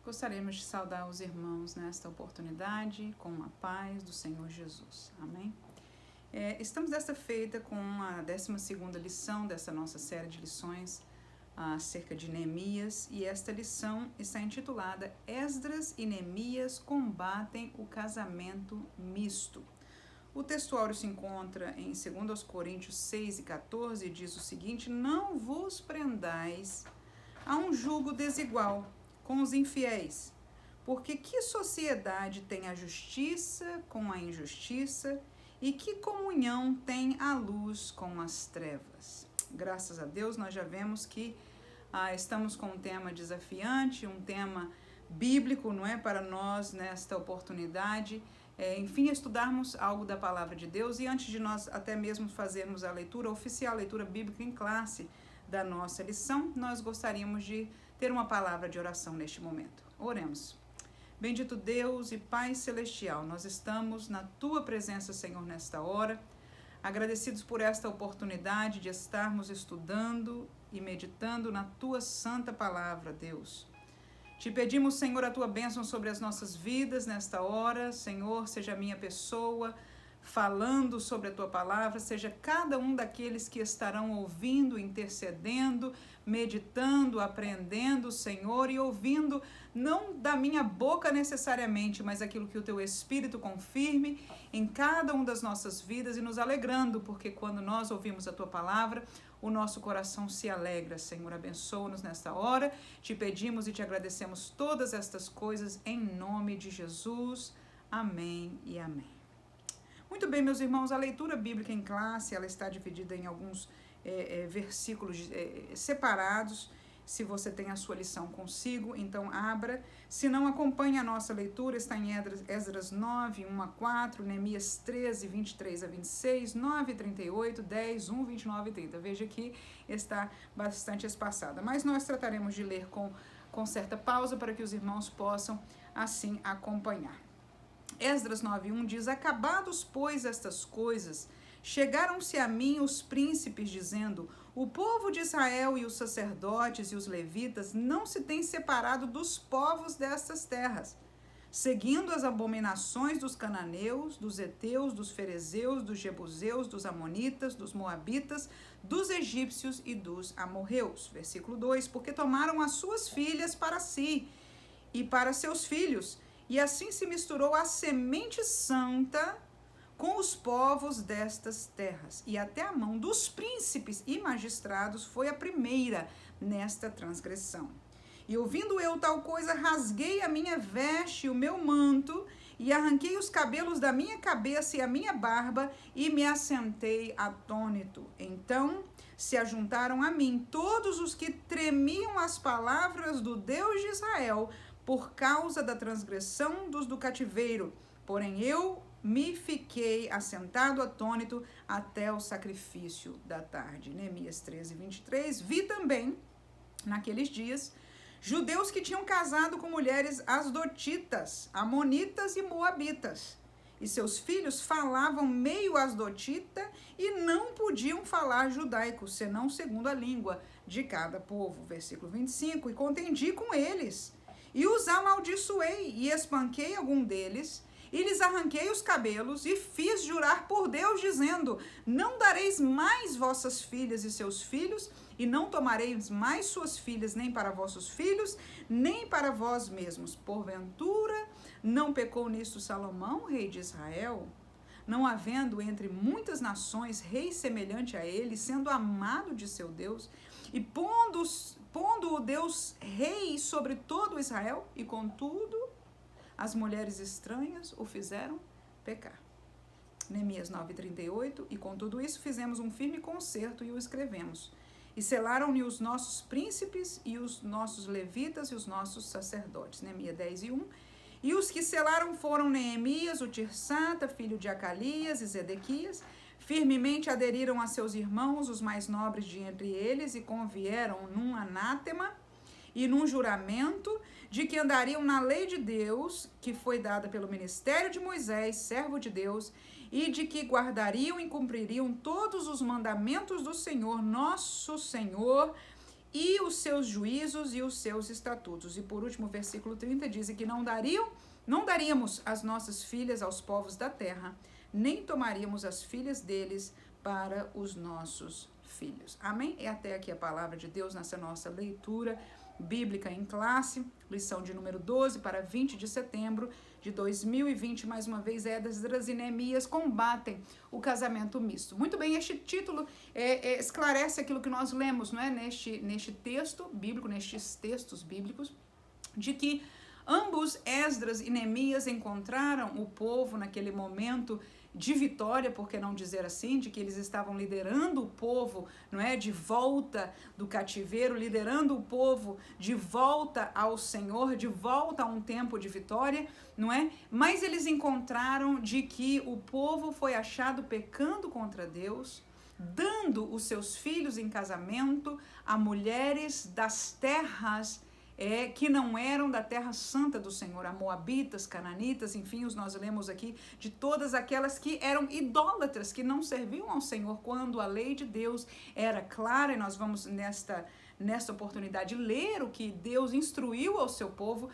Gostaríamos de saudar os irmãos nesta oportunidade com a paz do Senhor Jesus. Amém? Estamos desta feita com a 12ª lição dessa nossa série de lições acerca de Neemias, e esta lição está intitulada Esdras e Neemias combatem o casamento misto. O textuário se encontra em 2 Coríntios 6:14 e diz o seguinte: não vos prendais a um jugo desigual com os infiéis, porque que sociedade tem a justiça com a injustiça, e que comunhão tem a luz com as trevas? Graças a Deus nós já vemos que estamos com um tema desafiante, um tema bíblico, não é, para nós nesta oportunidade, enfim, estudarmos algo da palavra de Deus. E antes de nós até mesmo fazermos a leitura oficial, a leitura bíblica em classe da nossa lição, nós gostaríamos de ter uma palavra de oração neste momento. Oremos. Bendito Deus e Pai Celestial, nós estamos na Tua presença, Senhor, nesta hora, agradecidos por esta oportunidade de estarmos estudando e meditando na Tua santa palavra, Deus. Te pedimos, Senhor, a Tua bênção sobre as nossas vidas nesta hora. Senhor, seja a minha pessoa falando sobre a Tua palavra, seja cada um daqueles que estarão ouvindo, intercedendo, meditando, aprendendo, Senhor, e ouvindo, não da minha boca necessariamente, mas aquilo que o Teu Espírito confirme em cada uma das nossas vidas, e nos alegrando, porque quando nós ouvimos a Tua palavra, o nosso coração se alegra. Senhor, abençoa-nos nesta hora, te pedimos e te agradecemos todas estas coisas em nome de Jesus. Amém e amém. Muito bem, meus irmãos, a leitura bíblica em classe, ela está dividida em alguns versículos separados. Se você tem a sua lição consigo, então abra. Se não, acompanhe a nossa leitura, está em Esdras 9, 1 a 4, Neemias 13, 23 a 26, 9, 38, 10, 1, 29 e 30. Veja que está bastante espaçada, mas nós trataremos de ler com certa pausa para que os irmãos possam assim acompanhar. Esdras 9:1 diz: acabados, pois, estas coisas, chegaram-se a mim os príncipes, dizendo: o povo de Israel e os sacerdotes e os levitas não se têm separado dos povos destas terras, seguindo as abominações dos cananeus, dos heteus, dos ferezeus, dos jebuseus, dos amonitas, dos moabitas, dos egípcios e dos amorreus. Versículo 2: porque tomaram as suas filhas para si e para seus filhos, e assim se misturou a semente santa com os povos destas terras, e até a mão dos príncipes e magistrados foi a primeira nesta transgressão. E ouvindo eu tal coisa, rasguei a minha veste e o meu manto, e arranquei os cabelos da minha cabeça e a minha barba, e me assentei atônito. Então se ajuntaram a mim todos os que tremiam as palavras do Deus de Israel, por causa da transgressão dos do cativeiro. Porém eu me fiquei assentado atônito até o sacrifício da tarde. Neemias 13, 23. Vi também, naqueles dias, judeus que tinham casado com mulheres asdotitas, amonitas e moabitas, e seus filhos falavam meio asdotita e não podiam falar judaico, senão segundo a língua de cada povo. Versículo 25. E contendi com eles, e os amaldiçoei, e espanquei algum deles, e lhes arranquei os cabelos, e fiz jurar por Deus, dizendo: não dareis mais vossas filhas e seus filhos, e não tomareis mais suas filhas, nem para vossos filhos, nem para vós mesmos. Porventura, não pecou nisto Salomão, rei de Israel? Não havendo entre muitas nações rei semelhante a ele, sendo amado de seu Deus, e pondo o Deus rei sobre todo Israel, e contudo as mulheres estranhas o fizeram pecar. Neemias 9:38. E com tudo isso fizemos um firme concerto e o escrevemos, e selaram-lhe os nossos príncipes e os nossos levitas e os nossos sacerdotes. Neemias 10:1. E os que selaram foram Neemias, o Tirsata, filho de Acalias, e Zedequias. Firmemente aderiram a seus irmãos, os mais nobres de entre eles, e convieram num anátema e num juramento de que andariam na lei de Deus, que foi dada pelo ministério de Moisés, servo de Deus, e de que guardariam e cumpririam todos os mandamentos do Senhor, nosso Senhor, e os seus juízos e os seus estatutos. E por último, o versículo 30 diz que não daríamos as nossas filhas aos povos da terra, nem tomaríamos as filhas deles para os nossos filhos. Amém? É até aqui a palavra de Deus nessa nossa leitura bíblica em classe, lição de número 12 para 20 de setembro de 2020, mais uma vez, Esdras e Neemias combatem o casamento misto. Muito bem, este título esclarece aquilo que nós lemos, não é? Neste texto bíblico, nestes textos bíblicos, de que ambos, Esdras e Neemias, encontraram o povo naquele momento de vitória, por que não dizer assim, de que eles estavam liderando o povo, não é, de volta do cativeiro, liderando o povo de volta ao Senhor, de volta a um tempo de vitória, não é? Mas eles encontraram de que o povo foi achado pecando contra Deus, dando os seus filhos em casamento a mulheres das terras que não eram da terra santa do Senhor, a moabitas, cananitas, enfim, nós lemos aqui de todas aquelas que eram idólatras, que não serviam ao Senhor, quando a lei de Deus era clara, e nós vamos nesta oportunidade ler o que Deus instruiu ao seu povo,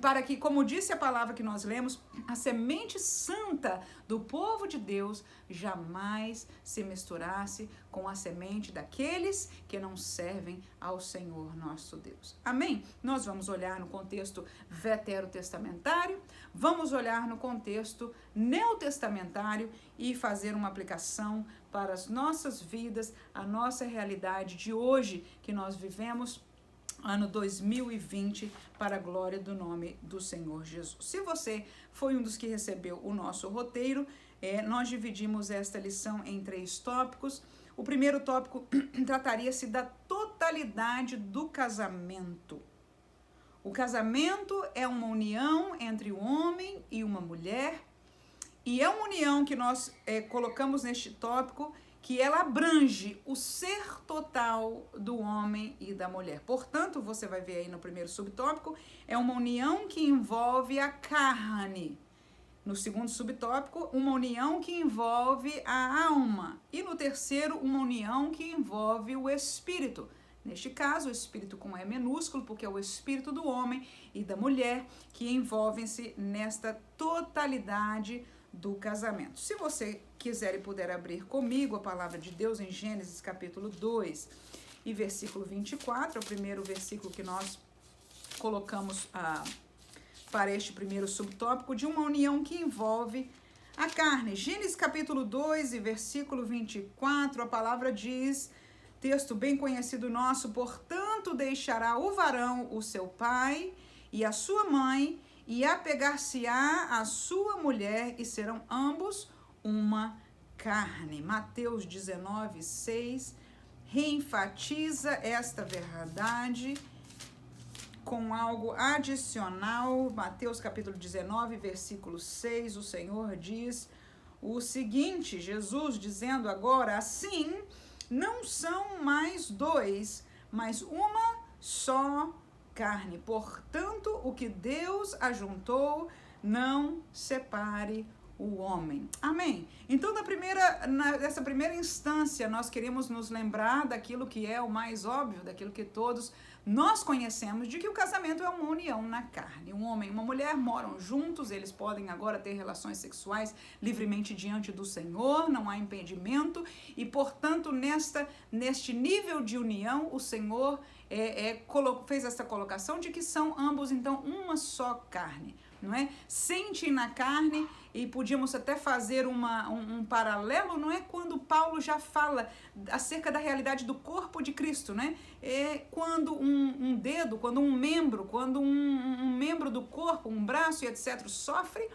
para que, como disse a palavra que nós lemos, a semente santa do povo de Deus jamais se misturasse com a semente daqueles que não servem ao Senhor nosso Deus. Amém? Nós vamos olhar no contexto veterotestamentário, vamos olhar no contexto neotestamentário e fazer uma aplicação para as nossas vidas, a nossa realidade de hoje que nós vivemos, ano 2020, para a glória do nome do Senhor Jesus. Se você foi um dos que recebeu o nosso roteiro, nós dividimos esta lição em 3 tópicos. O primeiro tópico trataria-se da totalidade do casamento. O casamento é uma união entre um homem e uma mulher, e é uma união que nós colocamos neste tópico, que ela abrange o ser total do homem e da mulher. Portanto, você vai ver aí no primeiro subtópico, é uma união que envolve a carne. No segundo subtópico, uma união que envolve a alma. E no terceiro, uma união que envolve o espírito. Neste caso, o espírito com E minúsculo, porque é o espírito do homem e da mulher que envolvem-se nesta totalidade do casamento. Se você quiser e puder abrir comigo a palavra de Deus em Gênesis capítulo 2 e versículo 24, é o primeiro versículo que nós colocamos para este primeiro subtópico de uma união que envolve a carne. Gênesis capítulo 2 e versículo 24, a palavra diz, texto bem conhecido nosso: portanto deixará o varão o seu pai e a sua mãe, e apegar-se-á a sua mulher, e serão ambos uma carne. Mateus 19, 6 reenfatiza esta verdade com algo adicional. Mateus capítulo 19, versículo 6, o Senhor diz o seguinte, Jesus dizendo agora, assim, não são mais 2, mas uma só carne. Portanto, o que Deus ajuntou, não separe o homem. Amém? Então, nessa primeira instância, nós queremos nos lembrar daquilo que é o mais óbvio, daquilo que todos nós conhecemos, de que o casamento é uma união na carne. Um homem e uma mulher moram juntos, eles podem agora ter relações sexuais livremente diante do Senhor, não há impedimento, e, portanto, neste nível de união, o Senhor fez essa colocação de que são ambos, então, uma só carne, não é? Sentem na carne, e podíamos até fazer um paralelo, não é? Quando Paulo já fala acerca da realidade do corpo de Cristo, né? Quando um dedo, quando um membro do corpo, um braço e etc. sofre,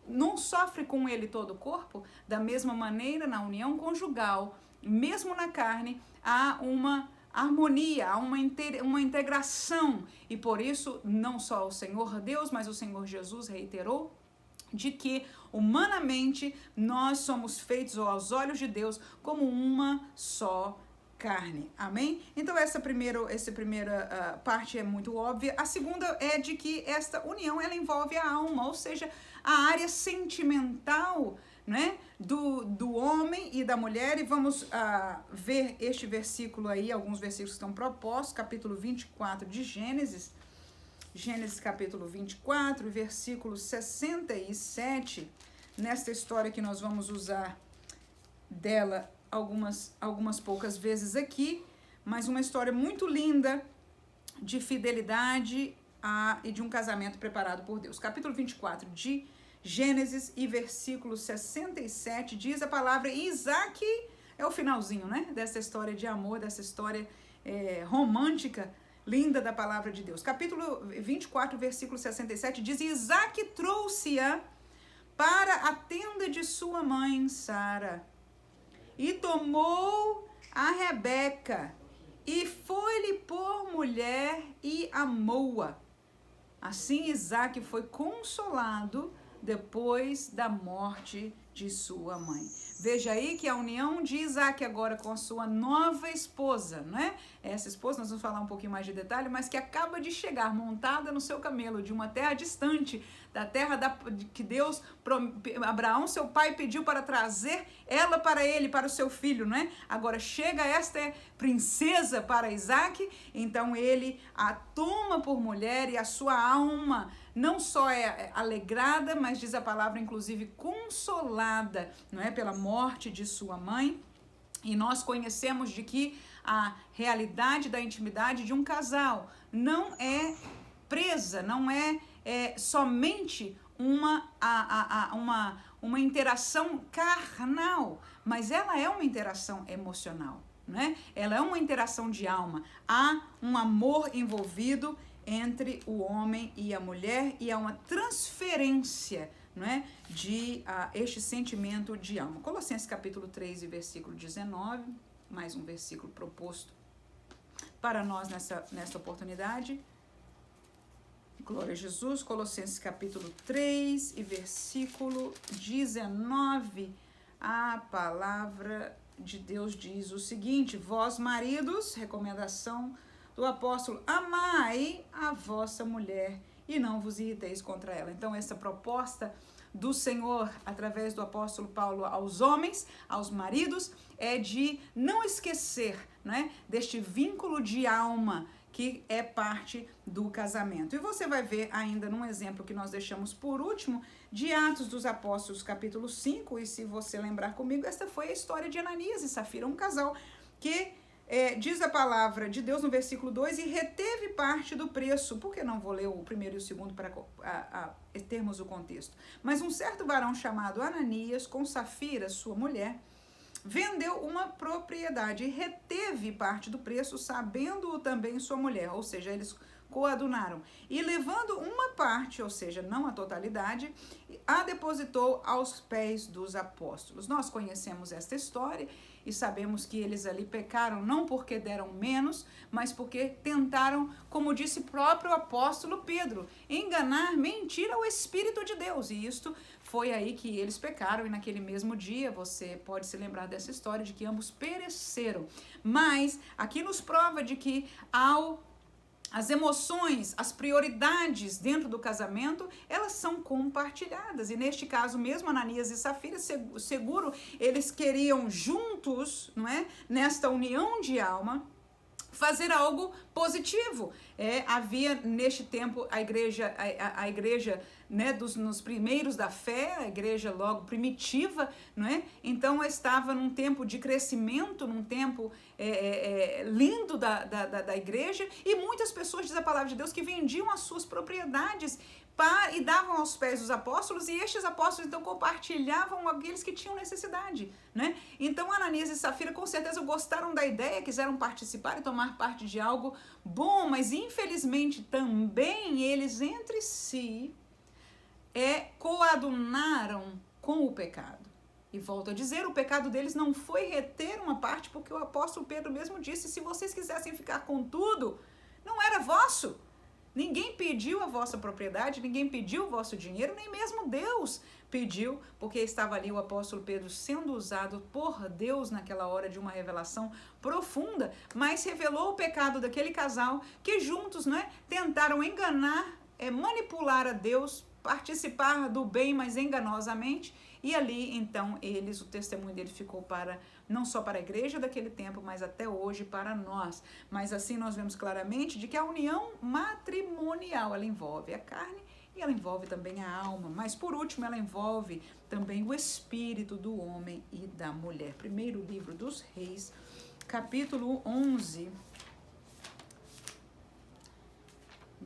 não sofre com ele todo o corpo. Da mesma maneira, na união conjugal, mesmo na carne, há uma harmonia, há uma integração, e por isso não só o Senhor Deus, mas o Senhor Jesus reiterou de que humanamente nós somos feitos aos olhos de Deus como uma só carne. Amém? Então essa primeira parte é muito óbvia. A segunda é de que esta união ela envolve a alma, ou seja, a área sentimental né, do homem e da mulher, e vamos ver este versículo aí, alguns versículos que estão propostos, capítulo 24 de Gênesis, capítulo 24, versículo 67, nesta história que nós vamos usar dela algumas poucas vezes aqui, mas uma história muito linda de fidelidade e de um casamento preparado por Deus. Capítulo 24 de Gênesis e versículo 67 diz a palavra, e Isaac é o finalzinho, né, dessa história de amor, dessa história romântica, linda da palavra de Deus. Capítulo 24, versículo 67 diz, Isaac trouxe-a para a tenda de sua mãe Sara, e tomou a Rebeca, e foi-lhe por mulher, e amou-a. Assim Isaac foi consolado depois da morte de sua mãe. Veja aí que a união de Isaac agora com a sua nova esposa, né? Essa esposa, nós vamos falar um pouquinho mais de detalhe, mas que acaba de chegar montada no seu camelo de uma terra distante, da terra que Deus, Abraão, seu pai, pediu para trazer ela para ele, para o seu filho, né? Agora chega esta princesa para Isaac, então ele a toma por mulher e a sua alma não só é alegrada, mas diz a palavra, inclusive, consolada, não é? Pela morte de sua mãe. E nós conhecemos de que a realidade da intimidade de um casal não é presa, não é somente uma interação carnal, mas ela é uma interação emocional, né? Ela é uma interação de alma. Há um amor envolvido entre o homem e a mulher, e há uma transferência, não é, de este sentimento de alma. Colossenses capítulo 3 e versículo 19, mais um versículo proposto para nós nesta oportunidade. Glória a Jesus. Colossenses capítulo 3 e versículo 19, a palavra de Deus diz o seguinte, vós maridos, recomendação do apóstolo, amai a vossa mulher e não vos irriteis contra ela. Então essa proposta do Senhor, através do apóstolo Paulo aos homens, aos maridos, é de não esquecer, né, deste vínculo de alma que é parte do casamento. E você vai ver ainda num exemplo que nós deixamos por último, de Atos dos Apóstolos, capítulo 5, e se você lembrar comigo, essa foi a história de Ananias e Safira, um casal que diz a palavra de Deus no versículo 2, e reteve parte do preço. Por que não vou ler o primeiro e o segundo para termos o contexto? Mas um certo varão chamado Ananias, com Safira, sua mulher, vendeu uma propriedade e reteve parte do preço, sabendo-o também sua mulher, ou seja, eles coadunaram. E levando uma parte, ou seja, não a totalidade, a depositou aos pés dos apóstolos. Nós conhecemos esta história e sabemos que eles ali pecaram não porque deram menos, mas porque tentaram, como disse o próprio apóstolo Pedro, enganar, mentir ao Espírito de Deus. E isto foi aí que eles pecaram, e naquele mesmo dia, você pode se lembrar dessa história, de que ambos pereceram. Mas aqui nos prova de que as emoções, as prioridades dentro do casamento, elas são compartilhadas. E neste caso mesmo, Ananias e Safira, seguro, eles queriam juntos, não é, nesta união de alma, fazer algo positivo. Havia neste tempo a igreja, né, nos primeiros da fé, a igreja logo primitiva, não é? Então estava num tempo de crescimento, num tempo lindo da igreja, e muitas pessoas, diz a palavra de Deus, que vendiam as suas propriedades e davam aos pés dos apóstolos, e estes apóstolos então compartilhavam aqueles que tinham necessidade, né? Então Ananias e Safira com certeza gostaram da ideia, quiseram participar e tomar parte de algo bom, mas infelizmente também eles entre si coadunaram com o pecado. E volto a dizer, o pecado deles não foi reter uma parte, porque o apóstolo Pedro mesmo disse, se vocês quisessem ficar com tudo, não era vosso. Ninguém pediu a vossa propriedade, ninguém pediu o vosso dinheiro, nem mesmo Deus pediu, porque estava ali o apóstolo Pedro sendo usado por Deus naquela hora de uma revelação profunda, mas revelou o pecado daquele casal que juntos, né, tentaram enganar, manipular a Deus participar do bem, mas enganosamente. E ali, então, o testemunho dele ficou não só para a igreja daquele tempo, mas até hoje para nós. Mas assim nós vemos claramente de que a união matrimonial, ela envolve a carne e ela envolve também a alma. Mas por último, ela envolve também o espírito do homem e da mulher. Primeiro livro dos Reis, capítulo 11.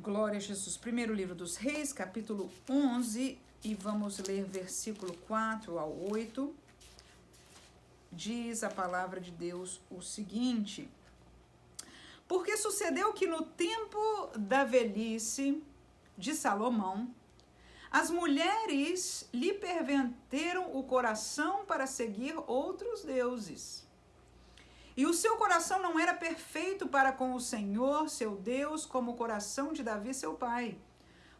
Glória a Jesus. Primeiro livro dos Reis, capítulo 11, e vamos ler versículo 4 ao 8. Diz a palavra de Deus o seguinte: porque sucedeu que no tempo da velhice de Salomão, as mulheres lhe perverteram o coração para seguir outros deuses. E o seu coração não era perfeito para com o Senhor, seu Deus, como o coração de Davi, seu pai.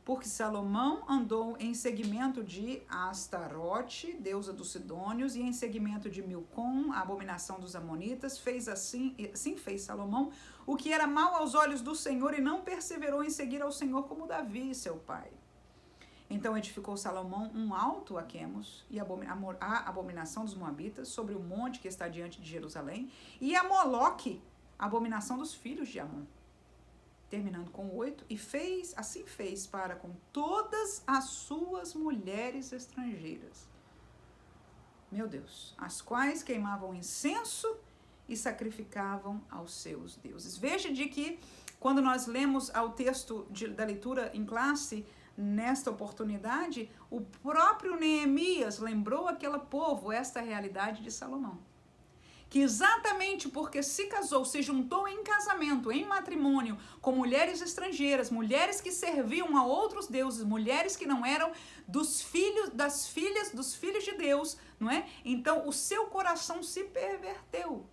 Porque Salomão andou em seguimento de Astarote, deusa dos Sidônios, e em seguimento de Milcom, a abominação dos Amonitas. Assim fez Salomão o que era mal aos olhos do Senhor, e não perseverou em seguir ao Senhor como Davi, seu pai. Então edificou Salomão um alto a Quemos, e a abominação dos Moabitas, sobre o monte que está diante de Jerusalém, e a Moloque, a abominação dos filhos de Amon. Terminando com 8, e assim fez para com todas as suas mulheres estrangeiras. Meu Deus, as quais queimavam incenso e sacrificavam aos seus deuses. Veja de que quando nós lemos ao texto da leitura em classe, nesta oportunidade, o próprio Neemias lembrou aquele povo esta realidade de Salomão. Que exatamente porque se casou, se juntou em casamento, em matrimônio, com mulheres estrangeiras, mulheres que serviam a outros deuses, mulheres que não eram dos filhos de Deus, não é? Então o seu coração se perverteu.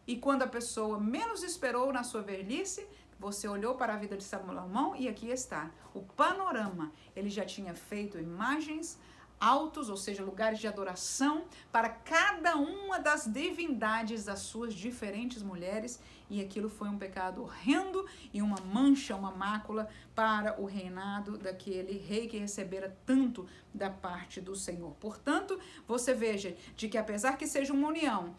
E quando a pessoa menos esperou na sua velhice, você olhou para a vida de Salomão e aqui está. O panorama, ele já tinha feito imagens, altos, ou seja, lugares de adoração para cada uma das divindades das suas diferentes mulheres, e aquilo foi um pecado horrendo e uma mancha, uma mácula para o reinado daquele rei que recebera tanto da parte do Senhor. Portanto, você veja de que apesar que seja uma união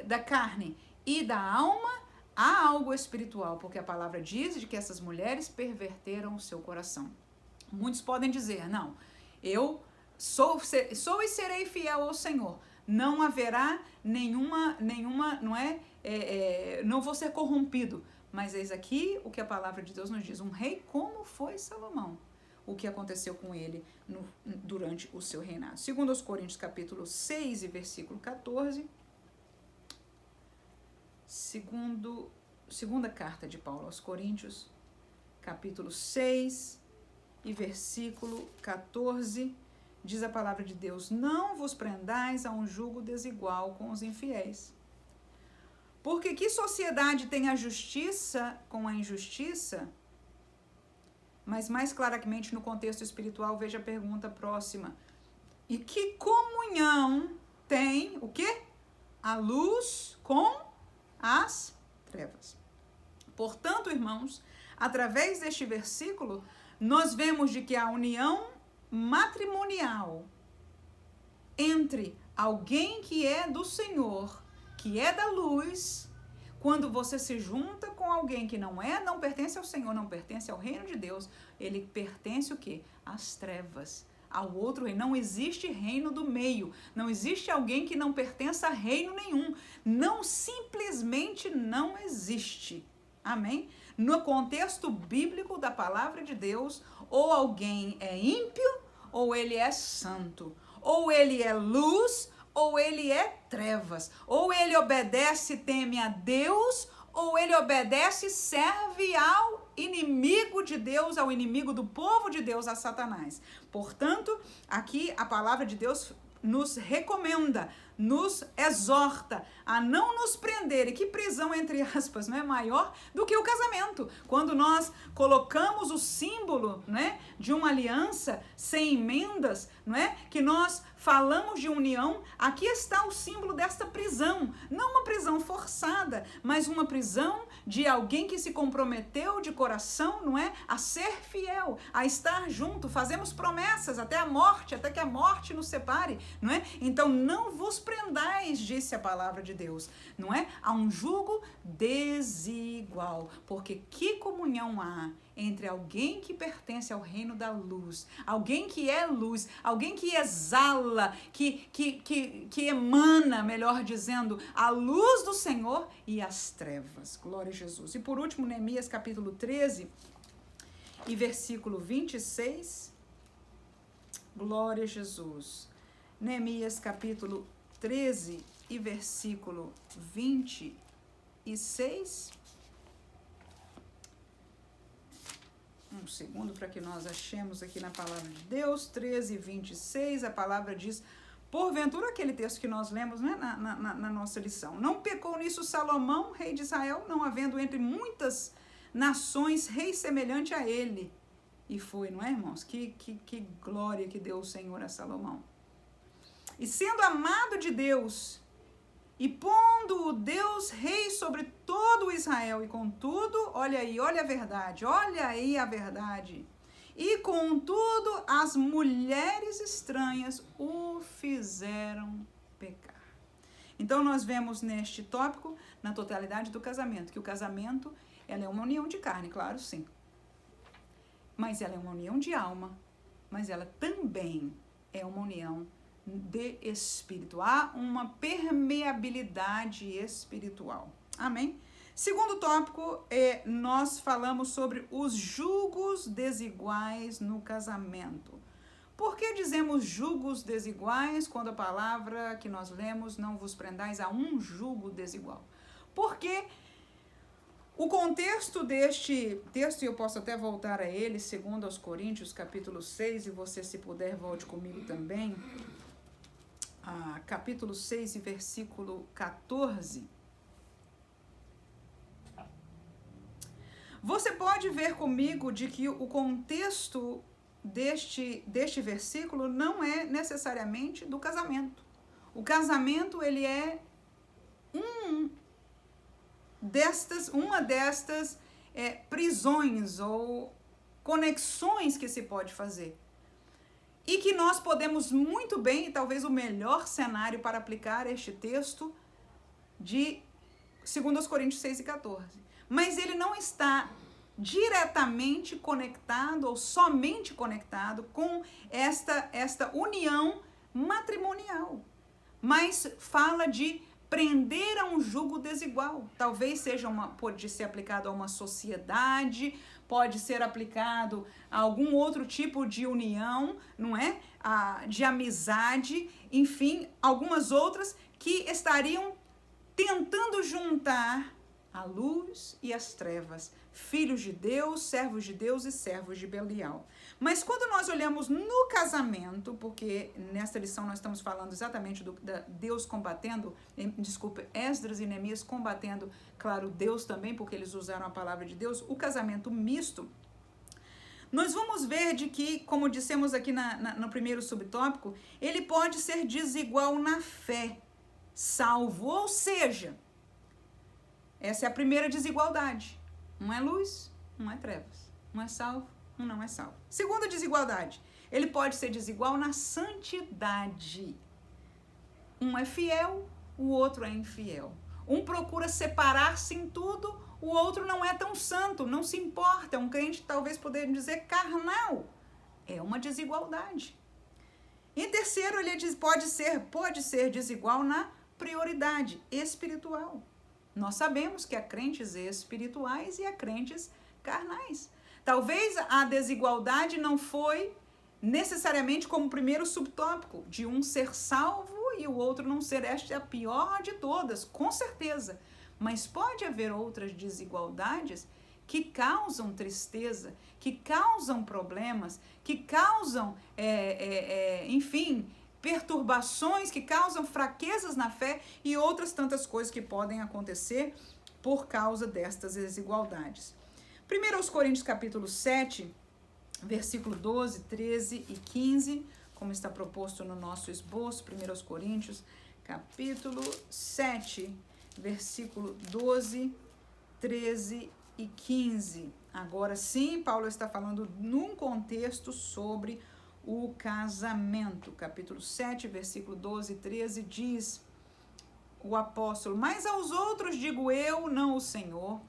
da carne e da alma, há algo espiritual, porque a palavra diz de que essas mulheres perverteram o seu coração. Muitos podem dizer, não, eu sou e serei fiel ao Senhor. Não haverá nenhuma, não vou ser corrompido. Mas eis aqui o que a palavra de Deus nos diz. Um rei como foi Salomão. O que aconteceu com ele durante o seu reinado. Segundo aos Coríntios, capítulo 6 e versículo 14. Segunda carta de Paulo aos Coríntios, capítulo 6 e versículo 14. Diz a palavra de Deus: não vos prendais a um jugo desigual com os infiéis. Porque que sociedade tem a justiça com a injustiça? Mas mais claramente no contexto espiritual, veja a pergunta próxima. E que comunhão tem o quê? A luz com as trevas. Portanto, irmãos, através deste versículo, nós vemos de que a união matrimonial entre alguém que é do Senhor, que é da luz, quando você se junta com alguém que não pertence ao Senhor, não pertence ao reino de Deus, ele pertence o quê? Às trevas, ao outro reino. Não existe reino do meio, não existe alguém que não pertença a reino nenhum, não, simplesmente não existe. Amém? No contexto bíblico da palavra de Deus, ou alguém é ímpio, ou ele é santo, ou ele é luz, ou ele é trevas, ou ele obedece, teme a Deus, ou ele obedece, serve ao inimigo de Deus, ao inimigo do povo de Deus, a Satanás. Portanto, aqui a palavra de Deus nos recomenda, nos exorta a não nos prender. E que prisão, entre aspas, não é maior do que o casamento? Quando nós colocamos o símbolo, né, de uma aliança sem emendas, não é? Que nós falamos de união, aqui está o símbolo desta prisão. Não uma prisão forçada, mas uma prisão de alguém que se comprometeu de coração, não é? A ser fiel, a estar junto. Fazemos promessas até a morte, até que a morte nos separe, não é? Então não vos prendais, disse a palavra de Deus, não é? Há um jugo desigual, porque que comunhão há entre alguém que pertence ao reino da luz, alguém que é luz, alguém que exala, que emana, melhor dizendo, a luz do Senhor e as trevas. Glória a Jesus. E por último, Neemias capítulo 13 e versículo 26. Glória a Jesus. Neemias capítulo 13 e versículo 26. Um segundo para que nós achemos aqui na palavra de Deus, 13, 26, a palavra diz, porventura, aquele texto que nós lemos, né, na nossa lição, não pecou nisso Salomão, rei de Israel, não havendo entre muitas nações rei semelhante a ele. E foi, não é, irmãos? Que glória que deu o Senhor a Salomão. E sendo amado de Deus, e pondo o Deus rei sobre todo o Israel, e contudo, olha aí, olha a verdade, olha aí a verdade. E contudo, as mulheres estranhas o fizeram pecar. Então nós vemos neste tópico, na totalidade do casamento, que o casamento, ela é uma união de carne, claro, sim. Mas ela é uma união de alma, mas ela também é uma união de espírito. Há uma permeabilidade espiritual. Amém? Segundo tópico, nós falamos sobre os julgos desiguais no casamento. Por que dizemos julgos desiguais quando a palavra que nós lemos, não vos prendais a um julgo desigual? Porque o contexto deste texto, e eu posso até voltar a ele, segundo aos Coríntios, capítulo 6, e você, se puder, volte comigo também, capítulo 6 e versículo 14. Você pode ver comigo de que o contexto deste versículo não é necessariamente do casamento. O casamento, ele é uma destas prisões ou conexões que se pode fazer. E que nós podemos muito bem, e talvez o melhor cenário para aplicar este texto de 2 Coríntios 6 e 14. Mas ele não está diretamente conectado ou somente conectado com esta união matrimonial. Mas fala de prender a um jugo desigual. Talvez pode ser aplicado a uma sociedade, pode ser aplicado a algum outro tipo de união, não é? De amizade, enfim, algumas outras que estariam tentando juntar a luz e as trevas, filhos de Deus, servos de Deus e servos de Belial. Mas quando nós olhamos no casamento, porque nesta lição nós estamos falando exatamente da Deus combatendo, Esdras e Neemias combatendo, claro, Deus também, porque eles usaram a palavra de Deus, o casamento misto, nós vamos ver de que, como dissemos aqui no primeiro subtópico, ele pode ser desigual na fé, salvo, ou seja, essa é a primeira desigualdade. Um é luz, um é trevas. Um é salvo, um não é salvo. Segunda desigualdade, ele pode ser desigual na santidade. Um é fiel, o outro é infiel. Um procura separar-se em tudo, o outro não é tão santo, não se importa. É um crente, talvez poderíamos dizer, carnal. É uma desigualdade. Em terceiro, ele pode ser desigual na prioridade espiritual. Nós sabemos que há crentes espirituais e há crentes carnais. Talvez a desigualdade não foi necessariamente como o primeiro subtópico, de um ser salvo e o outro não ser. Esta é a pior de todas, com certeza. Mas pode haver outras desigualdades que causam tristeza, que causam problemas, que causam, enfim, perturbações que causam fraquezas na fé e outras tantas coisas que podem acontecer por causa destas desigualdades. 1 Coríntios capítulo 7, versículo 12, 13 e 15, como está proposto no nosso esboço, 1 Coríntios capítulo 7, versículo 12, 13 e 15. Agora sim, Paulo está falando num contexto sobre o casamento. Capítulo 7, versículo 12 e 13 diz o apóstolo: mas aos outros digo eu, não o Senhor,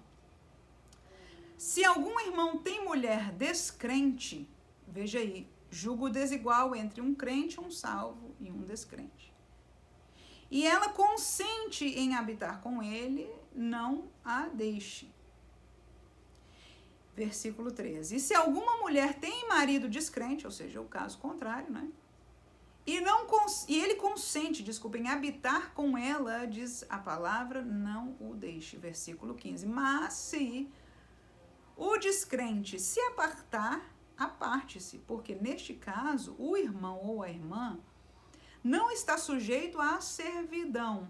se algum irmão tem mulher descrente, veja aí, julgo desigual entre um crente, um salvo e um descrente, e ela consente em habitar com ele, não a deixe. Versículo 13. E se alguma mulher tem marido descrente, ou seja, o caso contrário, né? E ele consente, em habitar com ela, diz a palavra, não o deixe. Versículo 15. Mas se o descrente se apartar, aparte-se, porque neste caso o irmão ou a irmã não está sujeito à servidão,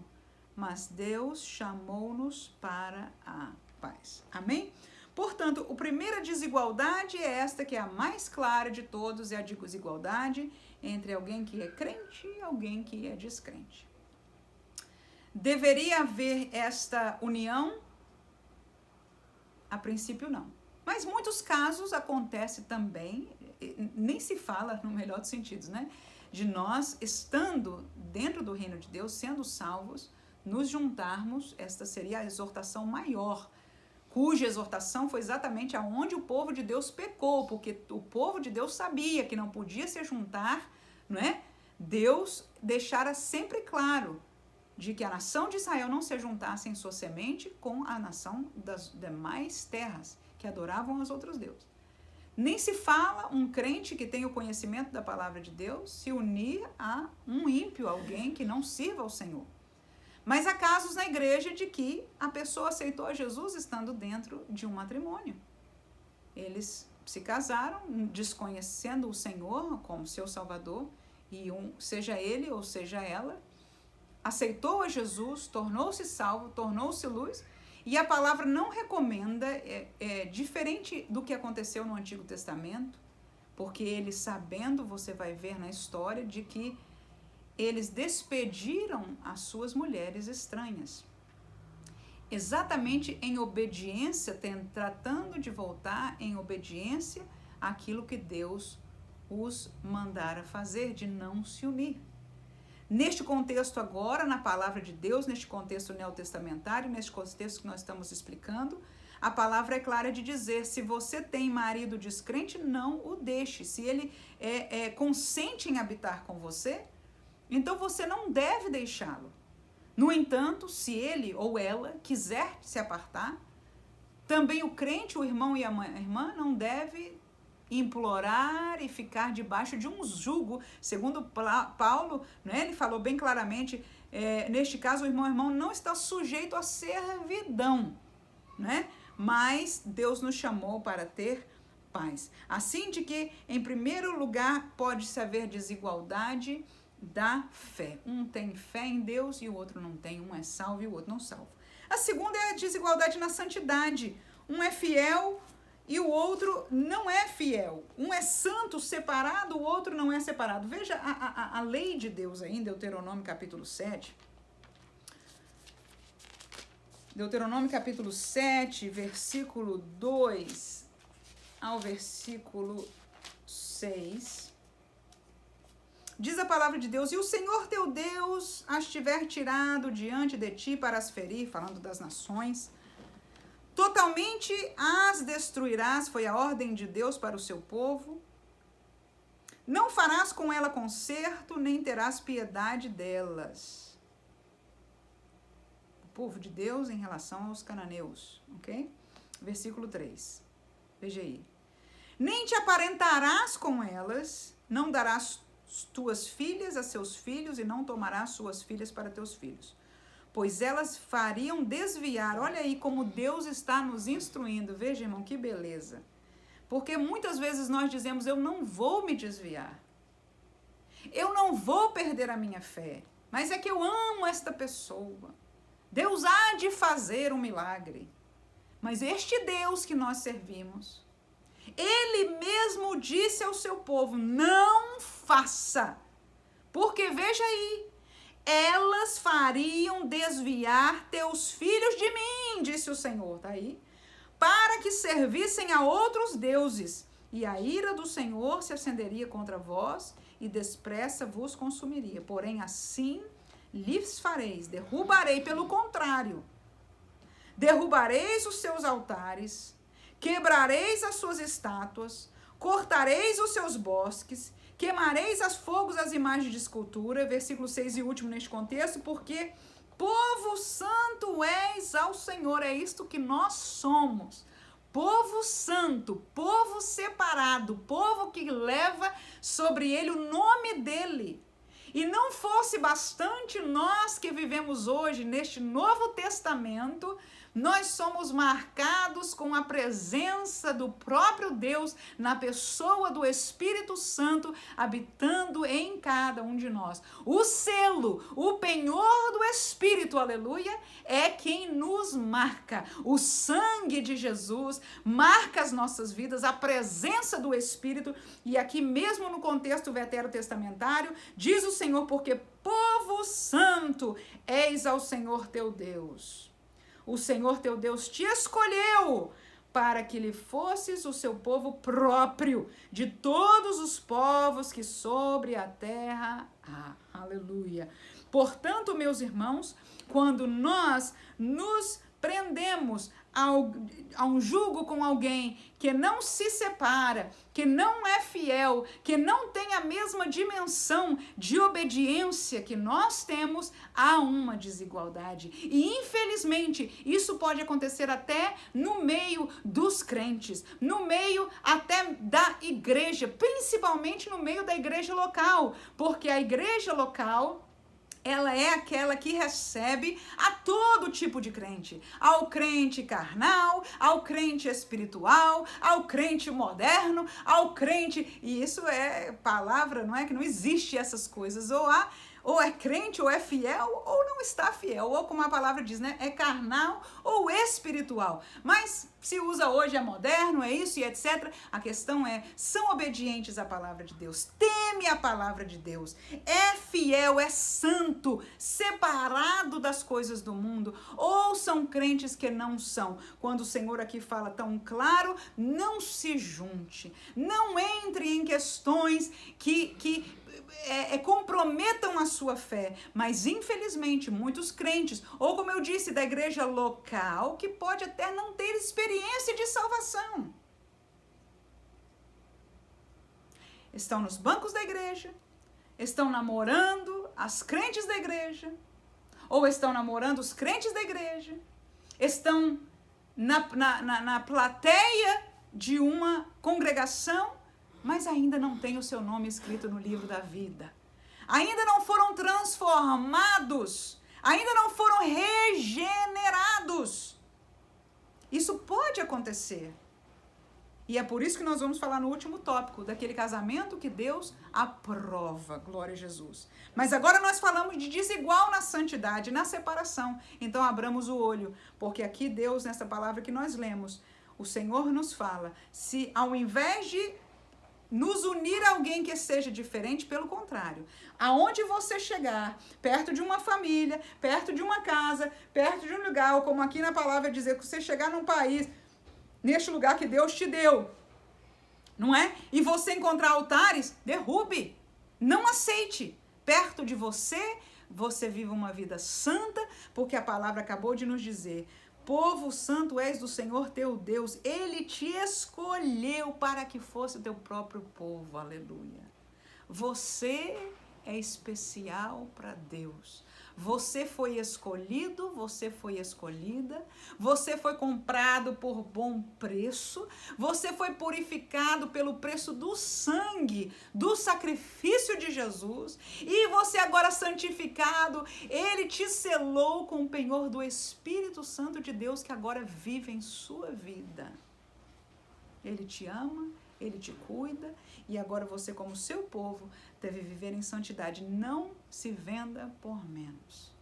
mas Deus chamou-nos para a paz. Amém? Portanto, a primeira desigualdade é esta, que é a mais clara de todos, é a desigualdade entre alguém que é crente e alguém que é descrente. Deveria haver esta união? A princípio, não. Mas muitos casos acontece também, nem se fala no melhor dos sentidos, né? De nós, estando dentro do reino de Deus, sendo salvos, nos juntarmos, esta seria a exortação maior, cuja exortação foi exatamente aonde o povo de Deus pecou, porque o povo de Deus sabia que não podia se juntar, não é? Deus deixara sempre claro de que a nação de Israel não se juntasse em sua semente com a nação das demais terras que adoravam aos outros deuses. Nem se fala um crente que tem o conhecimento da palavra de Deus se unir a um ímpio, alguém que não sirva ao Senhor. Mas há casos na igreja de que a pessoa aceitou a Jesus estando dentro de um matrimônio. Eles se casaram desconhecendo o Senhor como seu Salvador, e seja ele ou seja ela, aceitou a Jesus, tornou-se salvo, tornou-se luz, e a palavra não recomenda, diferente do que aconteceu no Antigo Testamento, porque eles, sabendo, você vai ver na história, de que eles despediram as suas mulheres estranhas, exatamente em obediência, tratando de voltar em obediência àquilo que Deus os mandara fazer, de não se unir. Neste contexto agora, na palavra de Deus, neste contexto neotestamentário, neste contexto que nós estamos explicando, a palavra é clara de dizer: se você tem marido descrente, não o deixe. Se ele consente em habitar com você, então você não deve deixá-lo. No entanto, se ele ou ela quiser se apartar, também o crente, o irmão e a irmã não deve implorar e ficar debaixo de um jugo. Segundo Paulo, né, ele falou bem claramente, neste caso o irmão não está sujeito à servidão, né? Mas Deus nos chamou para ter paz. Assim de que, em primeiro lugar, pode-se haver desigualdade da fé. Um tem fé em Deus e o outro não tem. Um é salvo e o outro não salvo. A segunda é a desigualdade na santidade. Um é fiel e o outro não é fiel. Um é santo, separado, o outro não é separado. Veja a lei de Deus aí em Deuteronômio capítulo 7. Deuteronômio capítulo 7, versículo 2 ao versículo 6. Diz a palavra de Deus: e o Senhor teu Deus as tiver tirado diante de ti para as ferir, falando das nações, totalmente as destruirás, foi a ordem de Deus para o seu povo. Não farás com ela conserto, nem terás piedade delas. O povo de Deus em relação aos cananeus, ok? Versículo 3, veja aí. Nem te aparentarás com elas, não darás tuas filhas a seus filhos, e não tomarás suas filhas para teus filhos, pois elas fariam desviar. Olha aí como Deus está nos instruindo. Veja, irmão, que beleza. Porque muitas vezes nós dizemos: eu não vou me desviar. Eu não vou perder a minha fé, mas é que eu amo esta pessoa. Deus há de fazer um milagre. Mas este Deus que nós servimos, Ele mesmo disse ao seu povo, não faça. Porque veja aí, elas fariam desviar teus filhos de mim, disse o Senhor, tá aí, para que servissem a outros deuses, e a ira do Senhor se acenderia contra vós, e depressa vos consumiria. Porém, assim lhes fareis, derrubarei pelo contrário, derrubareis os seus altares, quebrareis as suas estátuas, cortareis os seus bosques, queimareis as fogos as imagens de escultura, versículo 6 e último neste contexto, porque povo santo és ao Senhor, é isto que nós somos. Povo santo, povo separado, povo que leva sobre ele o nome dele. E não fosse bastante nós que vivemos hoje neste Novo Testamento, nós somos marcados com a presença do próprio Deus na pessoa do Espírito Santo habitando em cada um de nós. O selo, o penhor do Espírito, aleluia, é quem nos marca. O sangue de Jesus marca as nossas vidas, a presença do Espírito, e aqui mesmo no contexto veterotestamentário, diz o Senhor, porque povo santo és ao Senhor teu Deus. O Senhor teu Deus te escolheu para que lhe fosses o seu povo próprio de todos os povos que sobre a terra há. Aleluia. Portanto, meus irmãos, quando nós nos prendemos a um jugo com alguém que não se separa, que não é fiel, que não tem a mesma dimensão de obediência que nós temos, há uma desigualdade. E, infelizmente, isso pode acontecer até no meio dos crentes, no meio até da igreja, principalmente no meio da igreja local, porque a igreja local, ela é aquela que recebe a todo tipo de crente, ao crente carnal, ao crente espiritual, ao crente moderno, ao crente, e isso é palavra, não é que não existe essas coisas, ou é crente, ou é fiel, ou não está fiel, ou como a palavra diz, né, é carnal ou espiritual, mas se usa hoje é moderno, é isso e etc. A questão é, são obedientes à palavra de Deus, teme a palavra de Deus, é fiel, é santo, separado das coisas do mundo, ou são crentes que não são. Quando o Senhor aqui fala tão claro, não se junte, não entre em questões que comprometam a sua fé, mas infelizmente muitos crentes, ou como eu disse, da igreja local, que pode até não ter experiência de salvação, estão nos bancos da igreja, estão namorando as crentes da igreja, ou estão namorando os crentes da igreja, estão na plateia de uma congregação, mas ainda não tem o seu nome escrito no livro da vida. Ainda não foram transformados, ainda não foram regenerados. Isso pode acontecer. E é por isso que nós vamos falar no último tópico, daquele casamento que Deus aprova, glória a Jesus. Mas agora nós falamos de desigual na santidade, na separação. Então abramos o olho, porque aqui Deus, nessa palavra que nós lemos, o Senhor nos fala, se ao invés de nos unir a alguém que seja diferente, pelo contrário, aonde você chegar, perto de uma família, perto de uma casa, perto de um lugar, ou como aqui na palavra dizer, que você chegar num país, neste lugar que Deus te deu, não é? E você encontrar altares, derrube, não aceite. Perto de você, você viva uma vida santa, porque a palavra acabou de nos dizer, povo santo és do Senhor teu Deus, Ele te escolheu para que fosse o teu próprio povo, aleluia. Você é especial para Deus. Você foi escolhido, você foi escolhida, você foi comprado por bom preço, você foi purificado pelo preço do sangue, do sacrifício de Jesus, e você agora santificado, Ele te selou com o penhor do Espírito Santo de Deus que agora vive em sua vida. Ele te ama, Ele te cuida e agora você, como seu povo, deve viver em santidade. Não se venda por menos.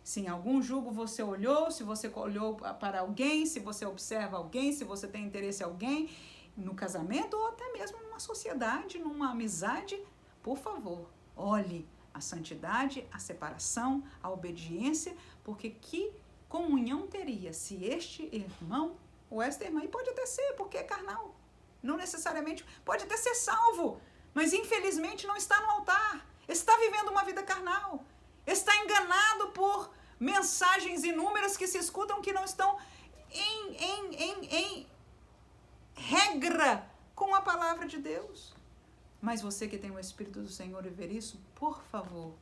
Se em algum julgo você olhou, se você olhou para alguém, se você observa alguém, se você tem interesse em alguém, no casamento ou até mesmo numa sociedade, numa amizade, por favor, olhe a santidade, a separação, a obediência, porque que comunhão teria se este irmão ou esta irmã, e pode até ser, porque é carnal, não necessariamente, pode até ser salvo, mas infelizmente não está no altar, está vivendo uma vida carnal, está enganado por mensagens inúmeras que se escutam que não estão em regra com a palavra de Deus. Mas você que tem o Espírito do Senhor e ver isso, por favor,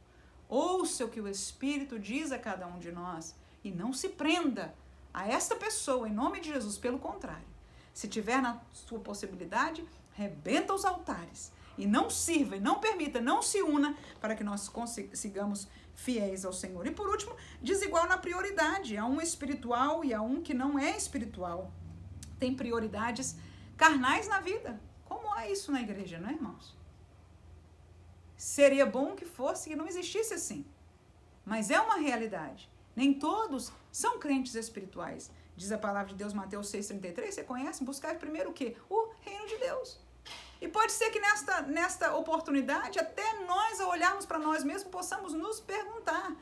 ouça o que o Espírito diz a cada um de nós e não se prenda a esta pessoa em nome de Jesus. Pelo contrário, se tiver na sua possibilidade, rebenta os altares e não sirva, e não permita, não se una para que nós sigamos fiéis ao Senhor. E por último, desigual na prioridade. Há um espiritual e há um que não é espiritual. Tem prioridades carnais na vida. Como há isso na igreja, não é, irmãos? Seria bom que fosse, que não existisse assim. Mas é uma realidade. Nem todos são crentes espirituais. Diz a palavra de Deus, Mateus 6,33, você conhece? Buscar primeiro o quê? O reino de Deus. E pode ser que nesta oportunidade, até nós, ao olharmos para nós mesmos, possamos nos perguntar,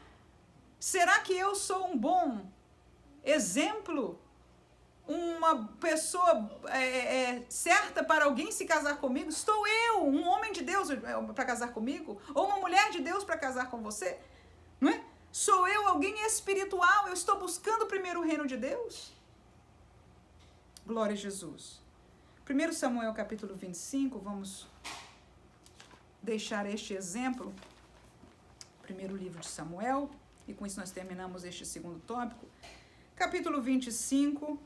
será que eu sou um bom exemplo? Uma pessoa certa para alguém se casar comigo? Estou eu, um homem de Deus para casar comigo? Ou uma mulher de Deus para casar com você? Não é? Sou eu alguém espiritual? Eu estou buscando primeiro o reino de Deus? Glória a Jesus. 1 Samuel capítulo 25, vamos deixar este exemplo. Primeiro livro de Samuel, e com isso nós terminamos este segundo tópico. Capítulo 25,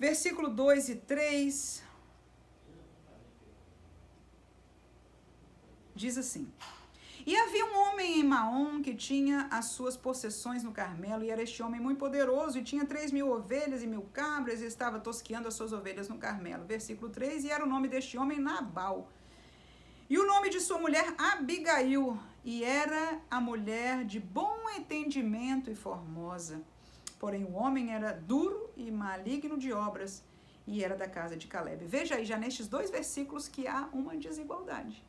versículo 2 e 3, diz assim: E havia um homem em Maom que tinha as suas possessões no Carmelo, e era este homem muito poderoso, e tinha 3.000 ovelhas e 1.000 cabras, e estava tosqueando as suas ovelhas no Carmelo. Versículo 3, e era o nome deste homem Nabal, e o nome de sua mulher Abigail, e era a mulher de bom entendimento e formosa. Porém, o homem era duro e maligno de obras, e era da casa de Caleb. Veja aí, já nestes 2 versículos, que há uma desigualdade.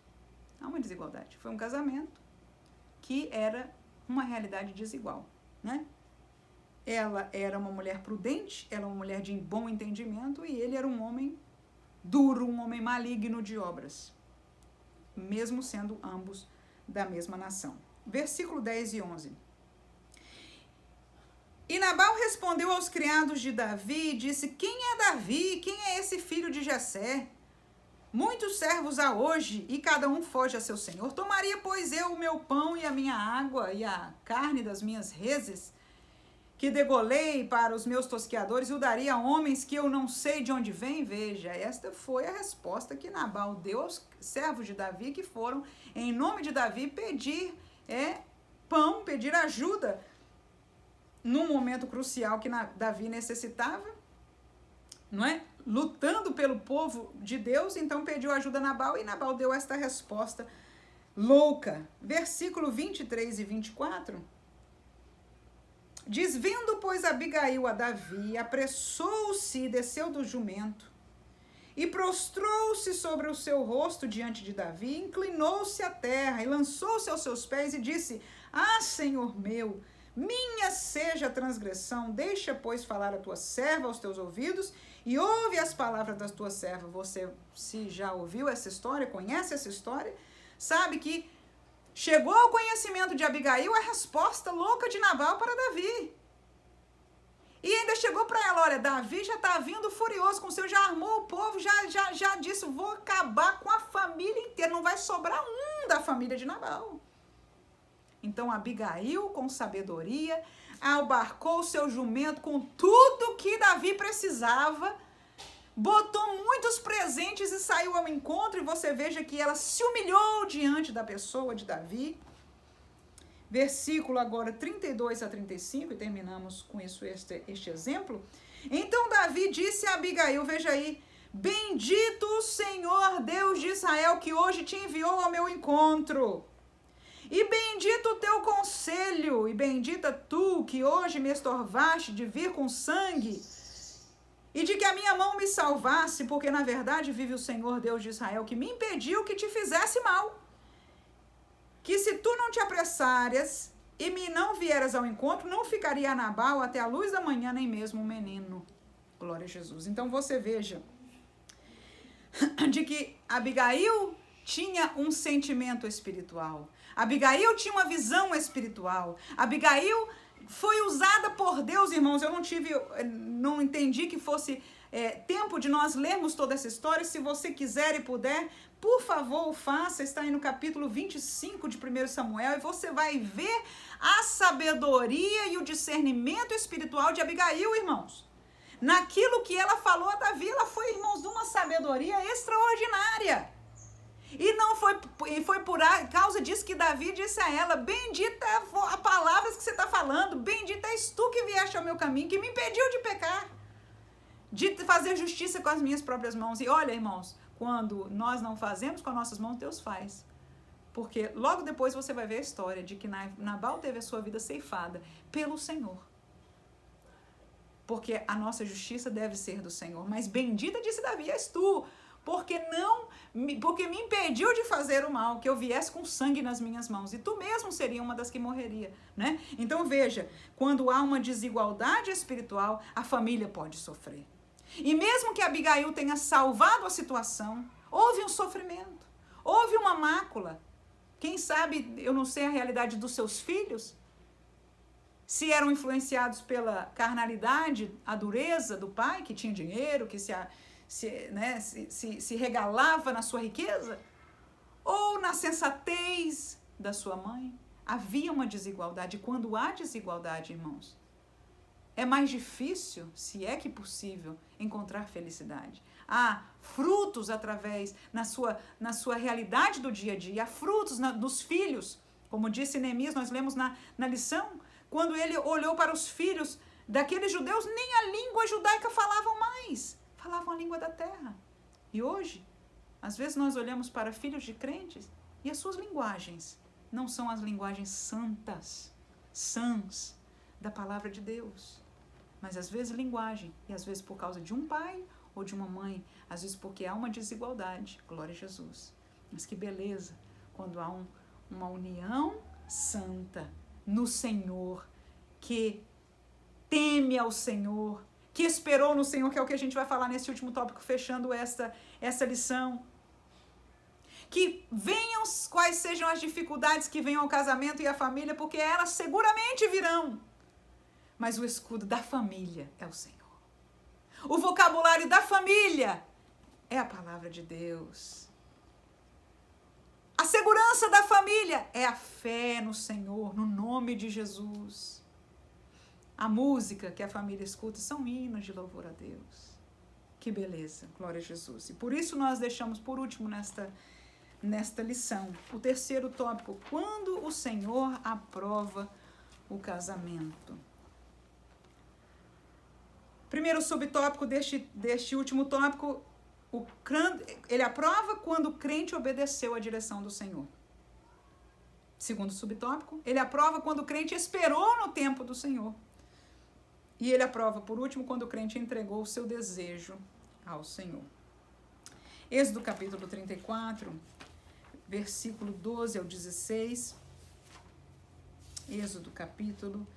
Há uma desigualdade. Foi um casamento que era uma realidade desigual, né? Ela era uma mulher prudente, ela era uma mulher de bom entendimento, e ele era um homem duro, um homem maligno de obras, mesmo sendo ambos da mesma nação. Versículo 10 e 11. E Nabal respondeu aos criados de Davi e disse: Quem é Davi? Quem é esse filho de Jessé? Muitos servos há hoje, e cada um foge a seu senhor. Tomaria, pois, eu o meu pão e a minha água e a carne das minhas reses, que degolei para os meus tosqueadores, e o daria a homens que eu não sei de onde vêm? Veja, esta foi a resposta que Nabal deu aos servos de Davi, que foram, em nome de Davi, pedir pão, pedir ajuda, num momento crucial que Davi necessitava, não é? Lutando pelo povo de Deus, então pediu ajuda a Nabal, e Nabal deu esta resposta louca. Versículo 23 e 24, diz: Vendo, pois, Abigail a Davi, apressou-se e desceu do jumento, e prostrou-se sobre o seu rosto diante de Davi, inclinou-se à terra, e lançou-se aos seus pés, e disse: Ah, Senhor meu, minha seja a transgressão, deixa, pois, falar a tua serva aos teus ouvidos, e ouve as palavras da tua serva. Você, se já ouviu essa história, conhece essa história, sabe que chegou ao conhecimento de Abigail a resposta louca de Nabal para Davi. E ainda chegou para ela: olha, Davi já está vindo furioso com o seu, já armou o povo, já disse: vou acabar com a família inteira, não vai sobrar um da família de Nabal. Então Abigail, com sabedoria, abarcou o seu jumento com tudo que Davi precisava, botou muitos presentes e saiu ao encontro, e você veja que ela se humilhou diante da pessoa de Davi. Versículo agora 32 a 35, e terminamos com isso este exemplo. Então Davi disse a Abigail, veja aí, Bendito o Senhor, Deus de Israel, que hoje te enviou ao meu encontro. E bendito o teu conselho, e bendita tu, que hoje me estorvaste de vir com sangue, e de que a minha mão me salvasse, porque na verdade vive o Senhor, Deus de Israel, que me impediu que te fizesse mal. Que se tu não te apressares e me não vieras ao encontro, não ficaria Nabal até a luz da manhã, nem mesmo o menino. Glória a Jesus. Então você veja de que Abigail tinha um sentimento espiritual. Abigail tinha uma visão espiritual. Abigail foi usada por Deus, irmãos. Eu não entendi que fosse tempo de nós lermos toda essa história. Se você quiser e puder, por favor, o faça. Está aí no capítulo 25 de 1 Samuel, e você vai ver a sabedoria e o discernimento espiritual de Abigail, irmãos. Naquilo que ela falou a Davi, ela foi, irmãos, de uma sabedoria extraordinária. E não foi por causa disso que Davi disse a ela: bendita a palavras que você está falando, bendita és tu que vieste ao meu caminho, que me impediu de pecar, de fazer justiça com as minhas próprias mãos. E olha, irmãos, quando nós não fazemos com as nossas mãos, Deus faz. Porque logo depois você vai ver a história de que Nabal teve a sua vida ceifada pelo Senhor. Porque a nossa justiça deve ser do Senhor. Mas bendita, disse Davi, és tu, porque me impediu de fazer o mal, que eu viesse com sangue nas minhas mãos, e tu mesmo seria uma das que morreria, né? Então veja, quando há uma desigualdade espiritual, a família pode sofrer. E mesmo que Abigail tenha salvado a situação, houve um sofrimento, houve uma mácula. Quem sabe, eu não sei a realidade dos seus filhos, se eram influenciados pela carnalidade, a dureza do pai, que tinha dinheiro, que se regalava na sua riqueza, ou na sensatez da sua mãe. Havia uma desigualdade. Quando há desigualdade, irmãos, é mais difícil, se é que possível, encontrar felicidade. Há frutos através, na sua realidade do dia a dia, há frutos dos filhos. Como disse Neemias, nós lemos na lição, quando ele olhou para os filhos daqueles judeus, nem a língua judaica falavam mais. Falavam a língua da terra. E hoje, às vezes nós olhamos para filhos de crentes e as suas linguagens não são as linguagens santas, sãs da palavra de Deus. Mas às vezes linguagem, e às vezes por causa de um pai ou de uma mãe, às vezes porque há uma desigualdade. Glória a Jesus. Mas que beleza quando há uma união santa no Senhor, que teme ao Senhor, que esperou no Senhor, que é o que a gente vai falar nesse último tópico, fechando essa lição. Que venham, quais sejam as dificuldades que venham ao casamento e à família, porque elas seguramente virão. Mas o escudo da família é o Senhor. O vocabulário da família é a palavra de Deus. A segurança da família é a fé no Senhor, no nome de Jesus. A música que a família escuta são hinos de louvor a Deus. Que beleza, glória a Jesus. E por isso nós deixamos por último nesta lição o terceiro tópico: quando o Senhor aprova o casamento. Primeiro subtópico deste último tópico: ele aprova quando o crente obedeceu à direção do Senhor. Segundo subtópico, ele aprova quando o crente esperou no tempo do Senhor. E ele aprova, por último, quando o crente entregou o seu desejo ao Senhor. Êxodo capítulo 34, versículo 12 ao 16. Êxodo capítulo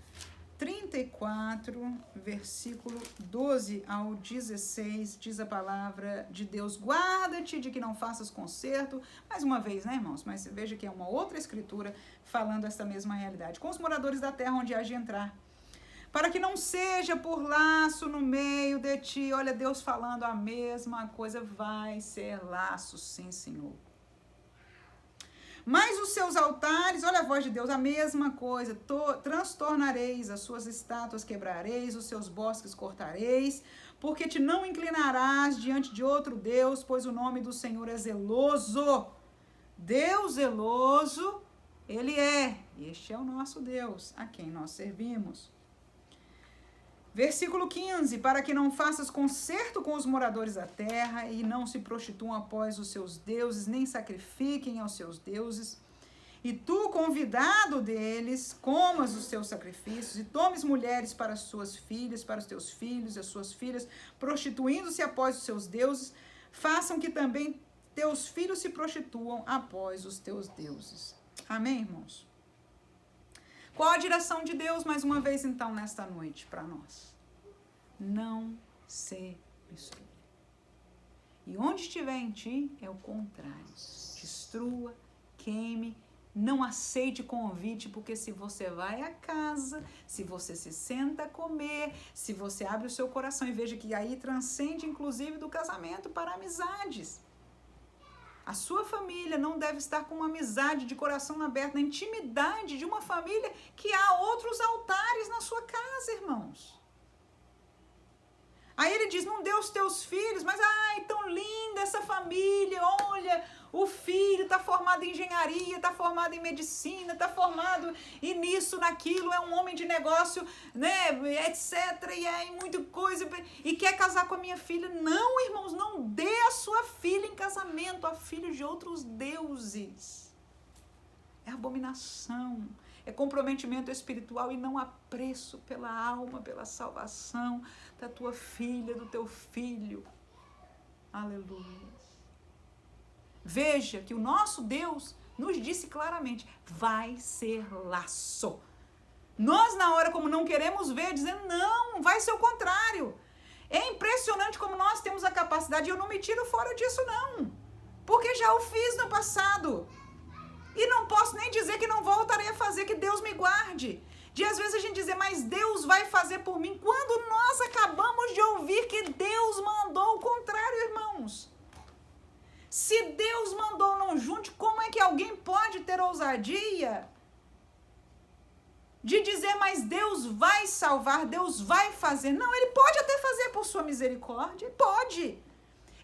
34, versículo 12 ao 16, diz a palavra de Deus: guarda-te de que não faças concerto. Mais uma vez, né, irmãos? Mas veja que é uma outra escritura falando essa mesma realidade. Com os moradores da terra onde hás de entrar, para que não seja por laço no meio de ti. Olha, Deus falando a mesma coisa, vai ser laço, sim, Senhor. Mas os seus altares, olha a voz de Deus, a mesma coisa, transtornareis, as suas estátuas quebrareis, os seus bosques cortareis, porque te não inclinarás diante de outro Deus, pois o nome do Senhor é zeloso. Deus zeloso, Ele é. Este é o nosso Deus, a quem nós servimos. Versículo 15, para que não faças concerto com os moradores da terra e não se prostituam após os seus deuses, nem sacrifiquem aos seus deuses. E tu, convidado deles, comas os seus sacrifícios e tomes mulheres para as suas filhas, para os teus filhos e as suas filhas, prostituindo-se após os seus deuses, façam que também teus filhos se prostituam após os teus deuses. Amém, irmãos? Qual a direção de Deus, mais uma vez, então, nesta noite, para nós? Não se misture. E onde estiver em ti, é o contrário. Destrua, queime, não aceite convite, porque se você vai à casa, se você se senta a comer, se você abre o seu coração e veja que aí transcende, inclusive, do casamento para amizades. A sua família não deve estar com uma amizade de coração aberto, na intimidade de uma família que há outros altares na sua casa, irmãos. Aí ele diz, não dê os teus filhos, mas ai, tão linda essa família, olha, o filho está formado em engenharia, está formado em medicina, está formado e nisso, naquilo, é um homem de negócio, né, etc, e aí muita coisa, e quer casar com a minha filha. Não, irmãos, não dê a sua filha em casamento a filhos de outros deuses. É abominação. É comprometimento espiritual e não há preço pela alma, pela salvação da tua filha, do teu filho. Aleluia. Veja que o nosso Deus nos disse claramente, vai ser laço. Nós, na hora, como não queremos ver, dizendo, não, vai ser o contrário. É impressionante como nós temos a capacidade, e eu não me tiro fora disso, não. Porque já o fiz no passado. E não posso nem dizer que não voltarei a fazer, que Deus me guarde. De às vezes a gente dizer, mas Deus vai fazer por mim, quando nós acabamos de ouvir que Deus mandou o contrário, irmãos. Se Deus mandou não junte, como é que alguém pode ter ousadia de dizer, mas Deus vai salvar, Deus vai fazer? Não, ele pode até fazer por sua misericórdia, pode.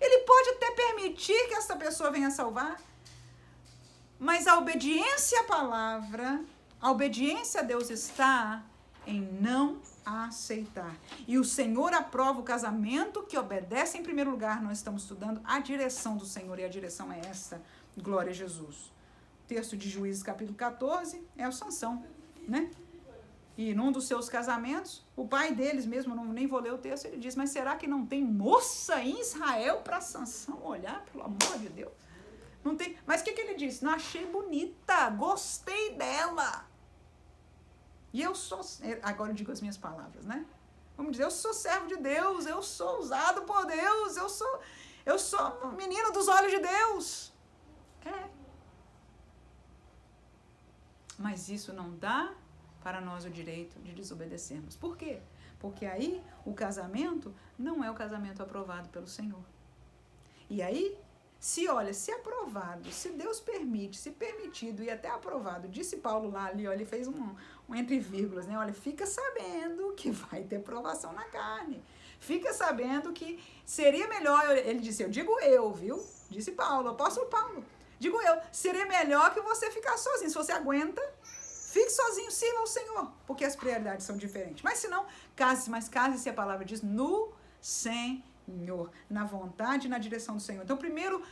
Ele pode até permitir que essa pessoa venha salvar. Mas a obediência à palavra, a obediência a Deus está em não aceitar. E o Senhor aprova o casamento que obedece em primeiro lugar. Nós estamos estudando a direção do Senhor e a direção é essa. Glória a Jesus. O texto de Juízes capítulo 14 é o Sansão, né? E num dos seus casamentos, o pai deles mesmo, nem vou ler o texto, ele diz, mas será que não tem moça em Israel para Sansão olhar, pelo amor de Deus? Não tem. Mas o que ele disse? Não, achei bonita, gostei dela. E eu sou, agora eu digo as minhas palavras, né? Vamos dizer, eu sou servo de Deus, eu sou usado por Deus, eu sou menino dos olhos de Deus. É. Mas isso não dá para nós o direito de desobedecermos. Por quê? Porque aí o casamento não é o casamento aprovado pelo Senhor. E aí, se aprovado, se Deus permite, se permitido e até aprovado, disse Paulo lá ali, ó, ele fez um entre vírgulas, né? Olha, fica sabendo que vai ter provação na carne. Fica sabendo que seria melhor, ele disse, eu digo eu, viu? Disse Paulo, apóstolo Paulo. Digo eu, seria melhor que você ficar sozinho. Se você aguenta, fique sozinho, sirva ao Senhor, porque as prioridades são diferentes. Mas se não, case-se, a palavra diz, no Senhor, na vontade e na direção do Senhor. Então, o primeiro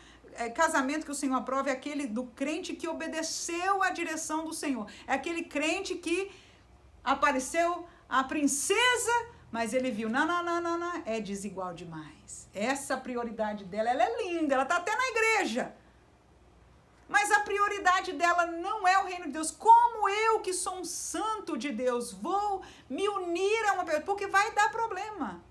casamento que o Senhor aprova é aquele do crente que obedeceu à direção do Senhor. É aquele crente que apareceu a princesa, mas ele viu, não, é desigual demais. Essa prioridade dela, ela é linda, ela está até na igreja. Mas a prioridade dela não é o reino de Deus. Como eu, que sou um santo de Deus, vou me unir a uma pessoa? Porque vai dar problema.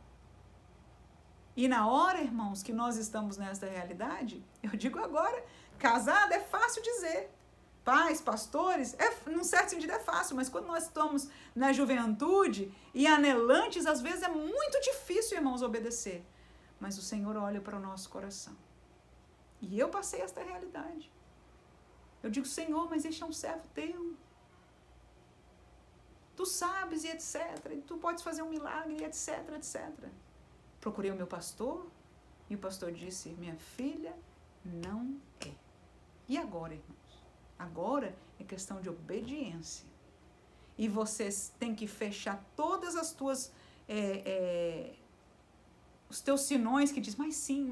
E na hora, irmãos, que nós estamos nessa realidade, eu digo agora, casado é fácil dizer. Pais, pastores, num certo sentido é fácil, mas quando nós estamos na juventude e anelantes, às vezes é muito difícil, irmãos, obedecer. Mas o Senhor olha para o nosso coração. E eu passei esta realidade. Eu digo, Senhor, mas este é um servo teu. Tu sabes e etc. E tu podes fazer um milagre e etc, etc. Procurei o meu pastor e o pastor disse, minha filha, não é. E agora, irmãos? Agora é questão de obediência. E você tem que fechar todas as tuas os teus sinões que diz, mas sim,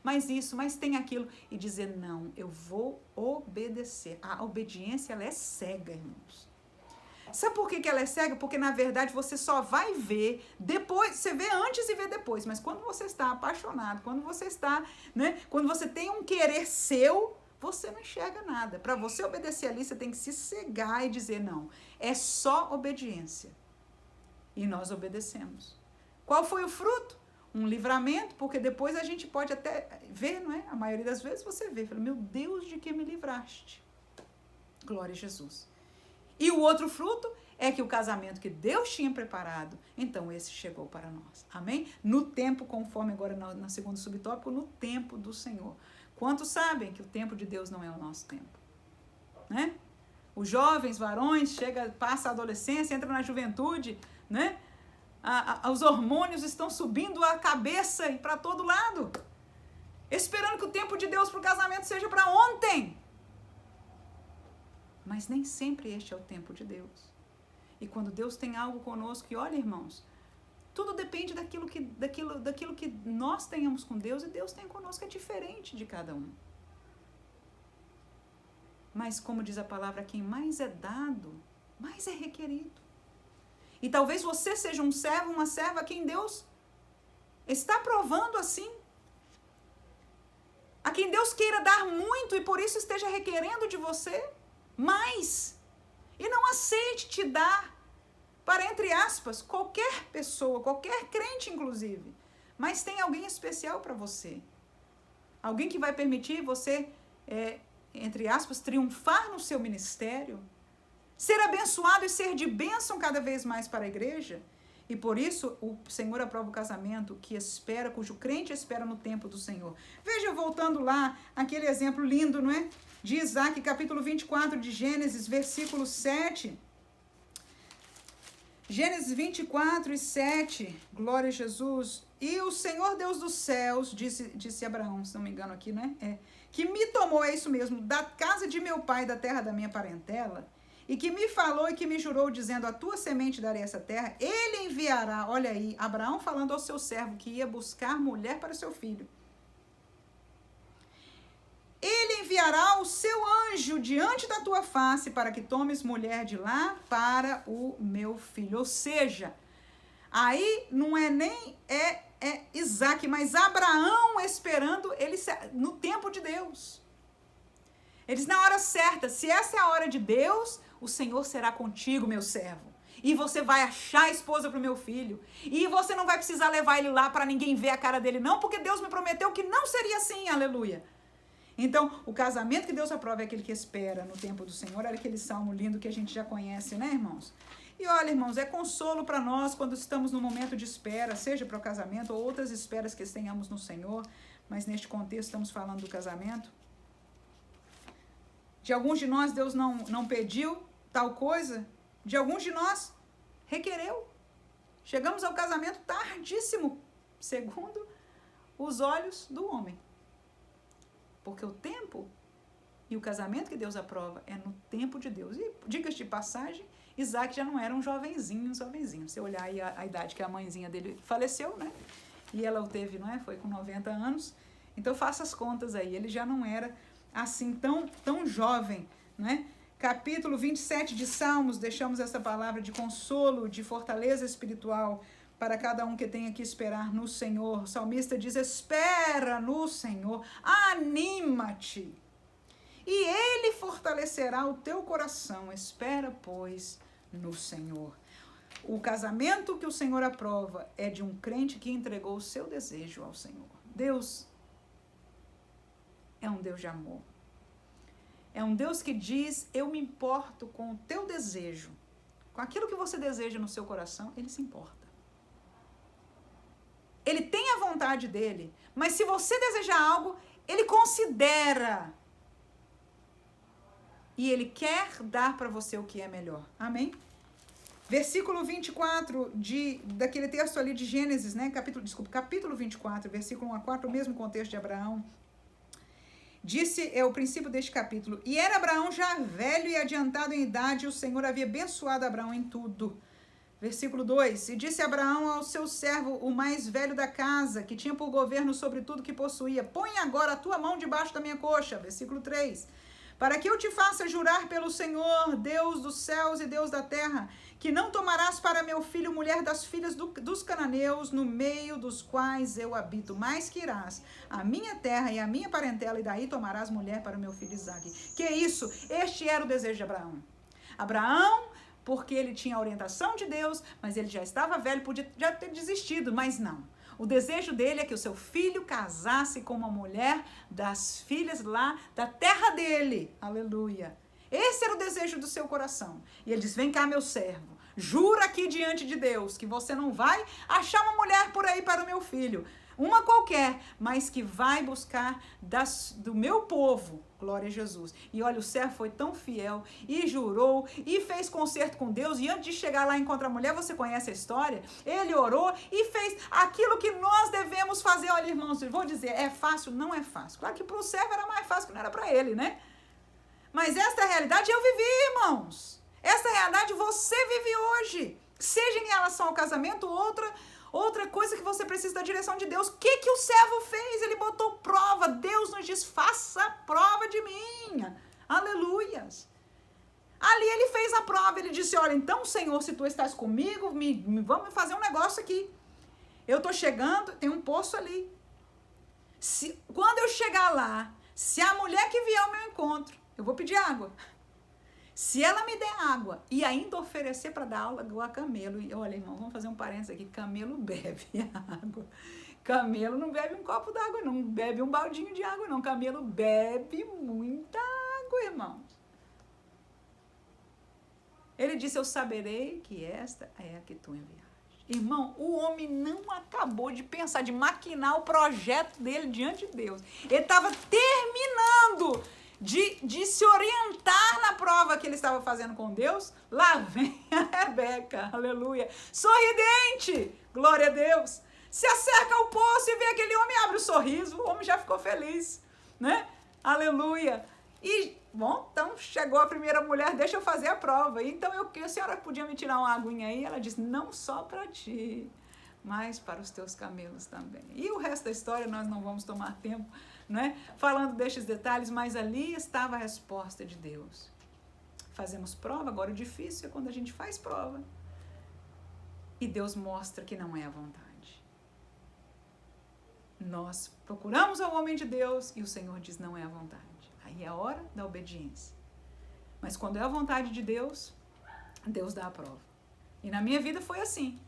mas isso, mas tem aquilo, e dizer, não, eu vou obedecer. A obediência, ela é cega, irmãos. Sabe por que ela é cega? Porque, na verdade, você só vai ver depois, você vê antes e vê depois, mas quando você está apaixonado, quando você está, né, quando você tem um querer seu, você não enxerga nada. Para você obedecer ali, você tem que se cegar e dizer, não, é só obediência. E nós obedecemos. Qual foi o fruto? Um livramento, porque depois a gente pode até ver, não é? A maioria das vezes você vê, fala, meu Deus, de que me livraste? Glória a Jesus. E o outro fruto é que o casamento que Deus tinha preparado, então esse chegou para nós. Amém? No tempo, conforme agora na segundo subtópico, no tempo do Senhor. Quantos sabem que o tempo de Deus não é o nosso tempo? Né? Os jovens, varões, passa a adolescência, entra na juventude, né? Os hormônios estão subindo a cabeça e para todo lado, esperando que o tempo de Deus para o casamento seja para ontem. Mas nem sempre este é o tempo de Deus. E quando Deus tem algo conosco, e olha, irmãos, tudo depende daquilo que nós tenhamos com Deus, e Deus tem conosco, é diferente de cada um. Mas como diz a palavra, quem mais é dado, mais é requerido. E talvez você seja um servo, uma serva a quem Deus está provando assim. A quem Deus queira dar muito e por isso esteja requerendo de você mais. E não aceite te dar para, entre aspas, qualquer pessoa, qualquer crente inclusive. Mas tem alguém especial para você. Alguém que vai permitir você, entre aspas, triunfar no seu ministério. Ser abençoado e ser de bênção cada vez mais para a igreja. E por isso o Senhor aprova o casamento cujo crente espera no tempo do Senhor. Veja, voltando lá, aquele exemplo lindo, não é? De Isaac, capítulo 24 de Gênesis, versículo 7. Gênesis 24 e 7, glória a Jesus. E o Senhor Deus dos céus, disse Abraão, se não me engano aqui, né? Que me tomou, é isso mesmo, da casa de meu pai, da terra da minha parentela, e que me falou e que me jurou, dizendo, a tua semente darei essa terra, ele enviará, olha aí, Abraão falando ao seu servo que ia buscar mulher para o seu filho. Ele enviará o seu anjo diante da tua face para que tomes mulher de lá para o meu filho. Ou seja, aí não é nem Isaac, mas Abraão esperando ele no tempo de Deus. Eles na hora certa, se essa é a hora de Deus, o Senhor será contigo, meu servo. E você vai achar a esposa para o meu filho. E você não vai precisar levar ele lá para ninguém ver a cara dele, não, porque Deus me prometeu que não seria assim, aleluia. Então, o casamento que Deus aprova é aquele que espera no tempo do Senhor. Olha aquele salmo lindo que a gente já conhece, né, irmãos? E olha, irmãos, é consolo para nós quando estamos no momento de espera, seja para o casamento ou outras esperas que tenhamos no Senhor, mas neste contexto estamos falando do casamento. De alguns de nós, Deus não pediu tal coisa, de alguns de nós, requereu. Chegamos ao casamento tardíssimo, segundo os olhos do homem. Porque o tempo e o casamento que Deus aprova é no tempo de Deus. E, diga-se de passagem, Isaac já não era um jovenzinho. Você olhar aí a idade que a mãezinha dele faleceu, né? E ela o teve, não é? Foi com 90 anos. Então, faça as contas aí. Ele já não era assim tão jovem, né? Capítulo 27 de Salmos, deixamos essa palavra de consolo, de fortaleza espiritual para cada um que tenha que esperar no Senhor. O salmista diz, espera no Senhor, anima-te, e Ele fortalecerá o teu coração. Espera, pois, no Senhor. O casamento que o Senhor aprova é de um crente que entregou o seu desejo ao Senhor. Deus é um Deus de amor. É um Deus que diz, eu me importo com o teu desejo. Com aquilo que você deseja no seu coração, Ele se importa. Ele tem a vontade dele, mas se você desejar algo, Ele considera. E Ele quer dar para você o que é melhor. Amém? Versículo 24 daquele texto ali de Gênesis, né? Capítulo 24, versículo 1 a 4, o mesmo contexto de Abraão. Disse, é o princípio deste capítulo, e era Abraão já velho e adiantado em idade, e o Senhor havia abençoado Abraão em tudo. Versículo 2: E disse Abraão ao seu servo, o mais velho da casa, que tinha por governo sobre tudo que possuía: põe agora a tua mão debaixo da minha coxa. Versículo 3: Para que eu te faça jurar pelo Senhor, Deus dos céus e Deus da terra, que não tomarás para meu filho mulher das filhas dos cananeus, no meio dos quais eu habito, mas que irás à minha terra e à minha parentela, e daí tomarás mulher para o meu filho Isaque. Que isso? Este era o desejo de Abraão. Abraão, porque ele tinha a orientação de Deus, mas ele já estava velho, podia já ter desistido, mas não. O desejo dele é que o seu filho casasse com uma mulher das filhas lá da terra dele. Aleluia. Esse era o desejo do seu coração. E ele diz: vem cá, meu servo, jura aqui diante de Deus que você não vai achar uma mulher por aí para o meu filho, uma qualquer, mas que vai buscar do meu povo. Glória a Jesus. E olha, o servo foi tão fiel e jurou e fez concerto com Deus, e antes de chegar lá e encontrar a mulher, você conhece a história, ele orou e fez aquilo que nós devemos fazer. Olha, irmãos, eu vou dizer, é fácil? Não é fácil. Claro que para o servo era mais fácil que não era para ele, né? Mas esta realidade eu vivi, irmãos. Esta realidade você vive hoje. Seja em relação ao casamento, outra coisa que você precisa da direção de Deus. O que o servo fez? Ele botou prova. Deus nos diz: faça prova de mim. Aleluias. Ali ele fez a prova. Ele disse: olha, então, Senhor, se tu estás comigo, vamos fazer um negócio aqui. Eu estou chegando, tem um poço ali. Quando eu chegar lá, se a mulher que vier ao meu encontro, eu vou pedir água. Se ela me der água e ainda oferecer para dar água a camelo, e olha, irmão, vamos fazer um parênteses aqui: camelo bebe água. Camelo não bebe um copo d'água, não bebe um baldinho de água, não. Camelo bebe muita água, irmãos. Ele disse: eu saberei que esta é a que tu enviaste. Irmão, o homem não acabou de pensar, de maquinar o projeto dele diante de Deus. Ele estava terminando de se orientar na prova que ele estava fazendo com Deus. Lá vem a Rebeca, aleluia, sorridente, glória a Deus, se acerca ao poço e vê aquele homem, abre o sorriso, o homem já ficou feliz, né? Aleluia. E, bom, então chegou a primeira mulher, deixa eu fazer a prova. Então, a senhora podia me tirar uma aguinha aí? Ela disse: não só para ti, mas para os teus camelos também. E o resto da história nós não vamos tomar tempo, né, falando destes detalhes, mas ali estava a resposta de Deus. Fazemos prova. Agora o difícil é quando a gente faz prova e Deus mostra que não é a vontade. Nós procuramos ao homem de Deus e o Senhor diz: não é a vontade. Aí é a hora da obediência. Mas quando é a vontade de Deus, Deus dá a prova. E na minha vida foi assim.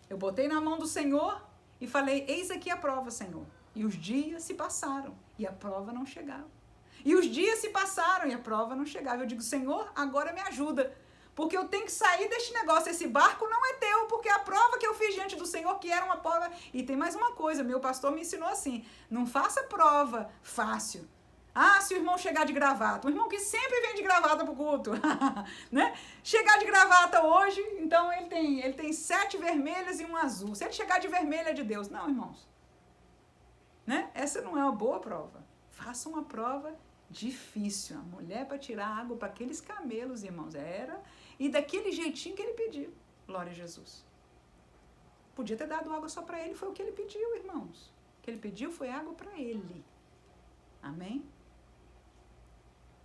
Eu botei na mão do Senhor e falei: eis aqui a prova, Senhor. E os dias se passaram e a prova não chegava. E os dias se passaram e a prova não chegava. Eu digo: Senhor, agora me ajuda, porque eu tenho que sair deste negócio. Esse barco não é teu, porque a prova que eu fiz diante do Senhor, que era uma prova. E tem mais uma coisa, meu pastor me ensinou assim: não faça prova fácil. Ah, se o irmão chegar de gravata, o irmão que sempre vem de gravata pro culto, né? Chegar de gravata hoje, então ele tem 7 vermelhas e um azul. Se ele chegar de vermelha é de Deus. Não, irmãos. Né? Essa não é uma boa prova. Faça uma prova difícil. A mulher para tirar água para aqueles camelos, irmãos, era, e daquele jeitinho que ele pediu. Glória a Jesus. Podia ter dado água só para ele, foi o que ele pediu, irmãos. O que ele pediu foi água para ele. Amém?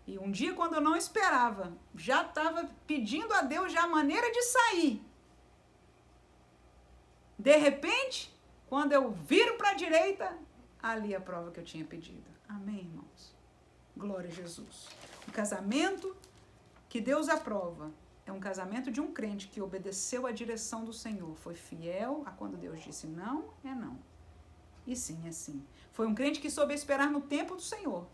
E um dia, quando eu não esperava, já estava pedindo a Deus já a maneira de sair. De repente, quando eu viro para a direita, ali a prova que eu tinha pedido. Amém, irmãos? Glória a Jesus. O casamento que Deus aprova é um casamento de um crente que obedeceu à direção do Senhor. Foi fiel a quando Deus disse não, é não. E sim, é sim. Foi um crente que soube esperar no tempo do Senhor.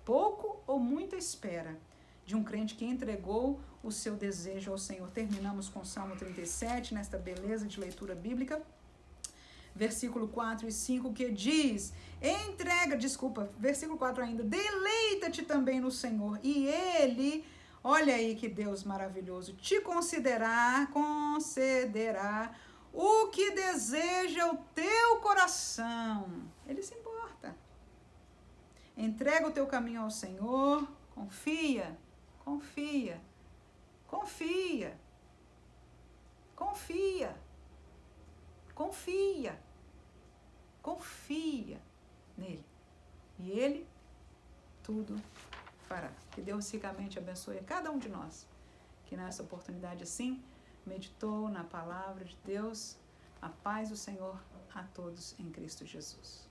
Pouco ou muita espera de um crente que entregou o seu desejo ao Senhor. Terminamos com Salmo 37, nesta beleza de leitura bíblica. Versículo 4 e 5, que diz: versículo 4 ainda: deleita-te também no Senhor, e Ele, olha aí que Deus maravilhoso, te concederá o que deseja o teu coração. Ele se importa. Entrega o teu caminho ao Senhor, confia. Confia nele. E ele tudo fará. Que Deus ricamente abençoe a cada um de nós, que nessa oportunidade assim, meditou na palavra de Deus. A paz do Senhor a todos em Cristo Jesus.